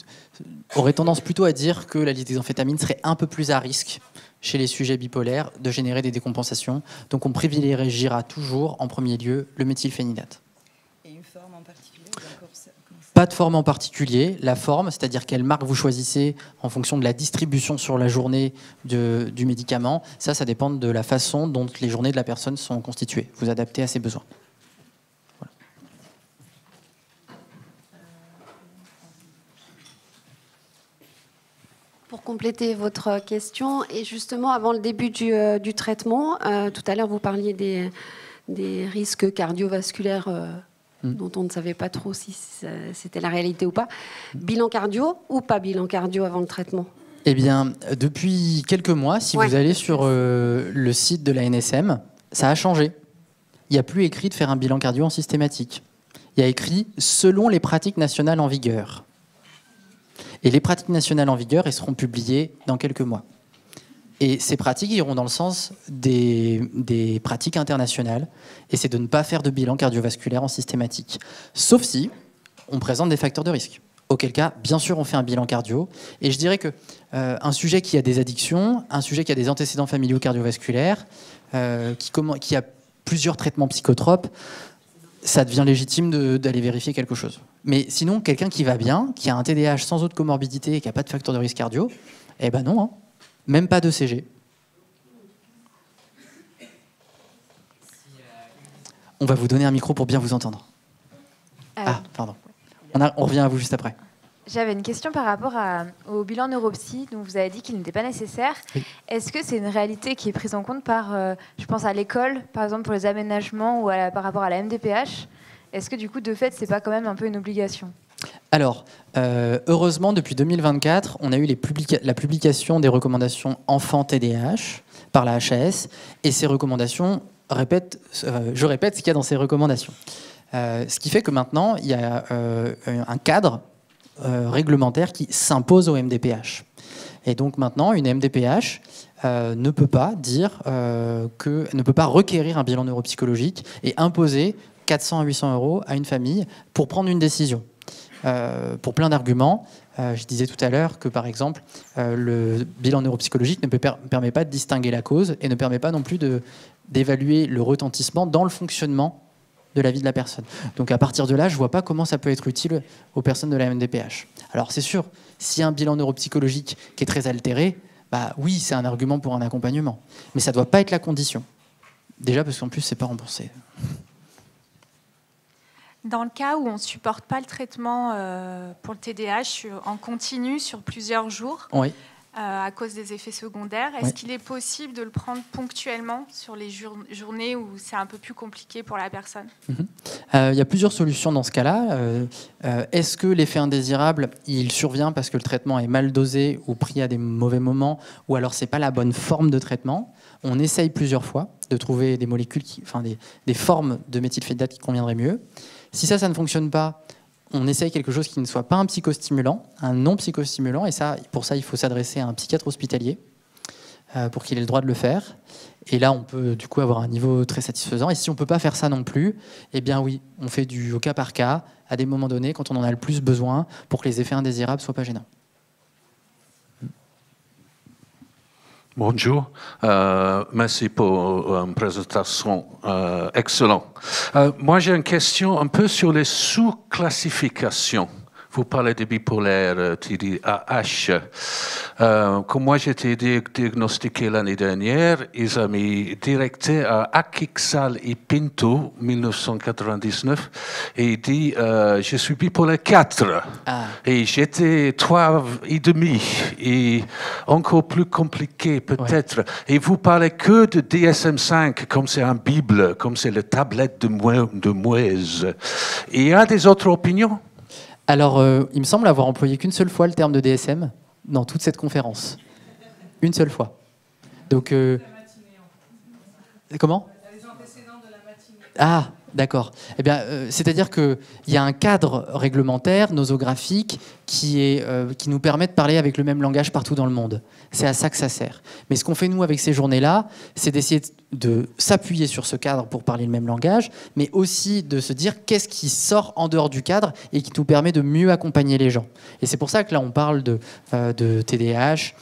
auraient tendance plutôt à dire que la liste d'hexamphétamines serait un peu plus à risque chez les sujets bipolaires de générer des décompensations, donc on privilégiera toujours en premier lieu le méthylphénidate. Et une forme en particulier? Pas de forme en particulier. La forme, c'est-à-dire quelle marque vous choisissez en fonction de la distribution sur la journée du médicament, ça dépend de la façon dont les journées de la personne sont constituées. Vous adaptez à ses besoins. Voilà. Pour compléter votre question, et justement avant le début du traitement, tout à l'heure vous parliez des risques cardiovasculaires dont on ne savait pas trop si c'était la réalité ou pas. Bilan cardio ou pas bilan cardio avant le traitement? Eh bien, depuis quelques mois, si vous allez sur le site de la NSM, ça a changé. Il n'y a plus écrit de faire un bilan cardio en systématique. Il y a écrit « selon les pratiques nationales en vigueur ». Et les pratiques nationales en vigueur, elles seront publiées dans quelques mois. Et ces pratiques iront dans le sens des pratiques internationales, et c'est de ne pas faire de bilan cardiovasculaire en systématique. Sauf si on présente des facteurs de risque. Auquel cas, bien sûr, on fait un bilan cardio. Et je dirais que un sujet qui a des addictions, un sujet qui a des antécédents familiaux cardiovasculaires, qui a plusieurs traitements psychotropes, ça devient légitime d'aller vérifier quelque chose. Mais sinon, quelqu'un qui va bien, qui a un TDAH sans autre comorbidité et qui n'a pas de facteur de risque cardio, eh ben non, hein. Même pas de CG. On va vous donner un micro pour bien vous entendre. Ah, pardon. On revient à vous juste après. J'avais une question par rapport au bilan neuropsy, dont vous avez dit qu'il n'était pas nécessaire. Oui. Est-ce que c'est une réalité qui est prise en compte par, je pense à l'école, par exemple pour les aménagements ou par rapport à la MDPH? Est-ce que du coup, de fait, c'est pas quand même un peu une obligation? Alors, heureusement, depuis 2024, on a eu la publication des recommandations enfants TDAH par la HAS, et ces recommandations je répète ce qu'il y a dans ces recommandations. Ce qui fait que maintenant, il y a un cadre réglementaire qui s'impose au MDPH. Et donc maintenant, une MDPH ne peut pas ne peut pas requérir un bilan neuropsychologique et imposer 400 à 800 € à une famille pour prendre une décision. Pour plein d'arguments. Je disais tout à l'heure que, par exemple, le bilan neuropsychologique ne permet pas de distinguer la cause et ne permet pas non plus d'évaluer le retentissement dans le fonctionnement de la vie de la personne. Donc à partir de là, je ne vois pas comment ça peut être utile aux personnes de la MDPH. Alors c'est sûr, s'il y a un bilan neuropsychologique qui est très altéré, bah oui, c'est un argument pour un accompagnement. Mais ça ne doit pas être la condition. Déjà parce qu'en plus, ce n'est pas remboursé. Dans le cas où on ne supporte pas le traitement pour le TDAH en continu sur plusieurs jours, oui, à cause des effets secondaires, est-ce qu'il est possible de le prendre ponctuellement sur les journées où c'est un peu plus compliqué pour la personne? Il y a plusieurs solutions dans ce cas-là. Est-ce que l'effet indésirable, il survient parce que le traitement est mal dosé ou pris à des mauvais moments, ou alors c'est pas la bonne forme de traitement? On essaye plusieurs fois de trouver des molécules, des formes de méthylphénidate qui conviendraient mieux. Si ça ne fonctionne pas, on essaye quelque chose qui ne soit pas un psychostimulant, un non psychostimulant, et pour ça, il faut s'adresser à un psychiatre hospitalier pour qu'il ait le droit de le faire. Et là, on peut du coup avoir un niveau très satisfaisant. Et si on ne peut pas faire ça non plus, eh bien oui, on fait au cas par cas, à des moments donnés, quand on en a le plus besoin, pour que les effets indésirables ne soient pas gênants. Bonjour, merci pour une présentation excellente. Moi, j'ai une question un peu sur les sous-classifications vous parlez de bipolaire, TDAH. Quand moi j'étais diagnostiqué l'année dernière, ils ont mis directé à Akixal et Pinto, 1999, et il dit je suis bipolaire 4. Et j'étais 3,5, et encore plus compliqué peut-être. Ouais. Et vous parlez que de DSM-5, comme c'est un Bible, comme c'est la tablette de Moïse. Il y a des autres opinions? Alors, il me semble avoir employé qu'une seule fois le terme de DSM dans toute cette conférence. Une seule fois. Donc, comment? Les antécédents de la matinée. Ah, d'accord. Eh bien, c'est-à-dire qu'il y a un cadre réglementaire, nosographique, qui nous permet de parler avec le même langage partout dans le monde. C'est à ça que ça sert. Mais ce qu'on fait, nous, avec ces journées-là, c'est d'essayer de s'appuyer sur ce cadre pour parler le même langage, mais aussi de se dire qu'est-ce qui sort en dehors du cadre et qui nous permet de mieux accompagner les gens. Et c'est pour ça que là, on parle de TDAH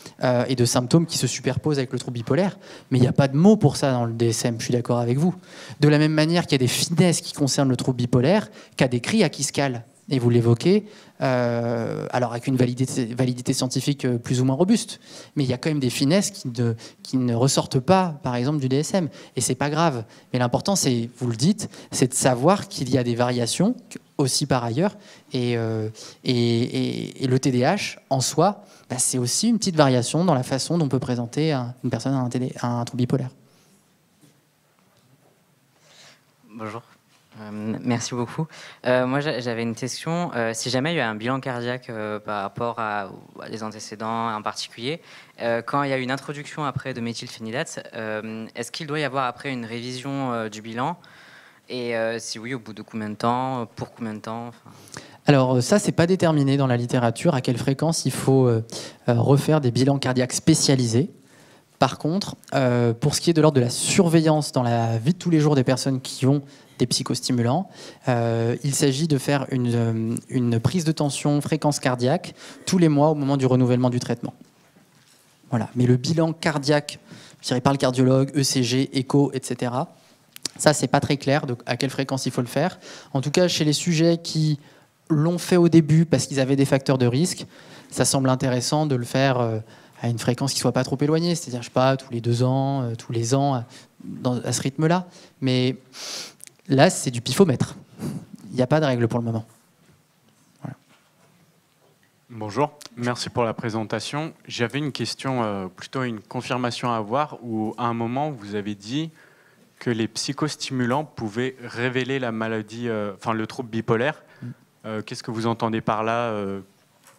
et de symptômes qui se superposent avec le trouble bipolaire, mais il n'y a pas de mot pour ça dans le DSM, je suis d'accord avec vous. De la même manière qu'il y a des finesses qui concernent le trouble bipolaire, qu'a décrit Akiscal. Et vous l'évoquez, alors avec une validité scientifique plus ou moins robuste. Mais il y a quand même des finesses qui ne ressortent pas, par exemple, du DSM. Et c'est pas grave. Mais l'important, c'est, vous le dites, c'est de savoir qu'il y a des variations, aussi par ailleurs. Et le TDAH, en soi, bah, c'est aussi une petite variation dans la façon dont on peut présenter une personne à un trouble bipolaire. Bonjour. Merci beaucoup. Moi, j'avais une question. Si jamais il y a un bilan cardiaque par rapport à des antécédents en particulier, quand il y a une introduction après de méthylphénidate, est-ce qu'il doit y avoir après une révision du bilan? Et si oui, au bout de combien de temps? Pour combien de temps? Alors ça, c'est pas déterminé dans la littérature à quelle fréquence il faut refaire des bilans cardiaques spécialisés. Par contre, pour ce qui est de l'ordre de la surveillance dans la vie de tous les jours des personnes qui ont des psychostimulants, il s'agit de faire une prise de tension fréquence cardiaque tous les mois au moment du renouvellement du traitement. Voilà. Mais le bilan cardiaque, je dirais par le cardiologue, ECG, écho, etc., ça, c'est pas très clair de à quelle fréquence il faut le faire. En tout cas, chez les sujets qui l'ont fait au début parce qu'ils avaient des facteurs de risque, ça semble intéressant de le faire à une fréquence qui ne soit pas trop éloignée, c'est-à-dire, je sais pas, tous les 2 ans, tous les ans, à ce rythme-là. Mais là, c'est du pifomètre. Il n'y a pas de règle pour le moment. Voilà. Bonjour, merci pour la présentation. J'avais une question, plutôt une confirmation à avoir, où à un moment, vous avez dit que les psychostimulants pouvaient révéler la maladie, enfin le trouble bipolaire. Qu'est-ce que vous entendez par là,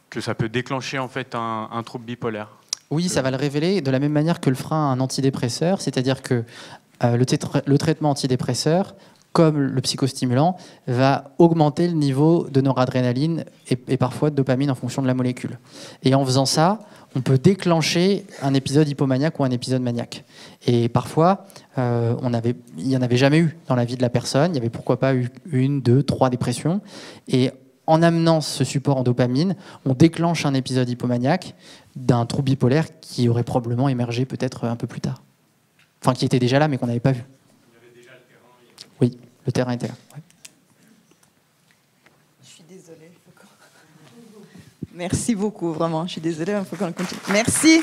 que ça peut déclencher en fait un trouble bipolaire? Oui, ça va le révéler de la même manière que le fera un antidépresseur, c'est-à-dire que le traitement antidépresseur, comme le psychostimulant, va augmenter le niveau de noradrénaline et parfois de dopamine en fonction de la molécule. Et en faisant ça, on peut déclencher un épisode hypomaniaque ou un épisode maniaque. Et parfois, il n'y en avait jamais eu dans la vie de la personne. Il y avait pourquoi pas eu 1, 2, 3 dépressions. Et en amenant ce support en dopamine, on déclenche un épisode hypomaniaque d'un trouble bipolaire qui aurait probablement émergé peut-être un peu plus tard. Enfin, qui était déjà là, mais qu'on n'avait pas vu. Il y avait déjà le terrain. Oui, le terrain était là. Ouais. Je suis désolée. Merci beaucoup, vraiment. Je suis désolée, il faut qu'on continue. Merci.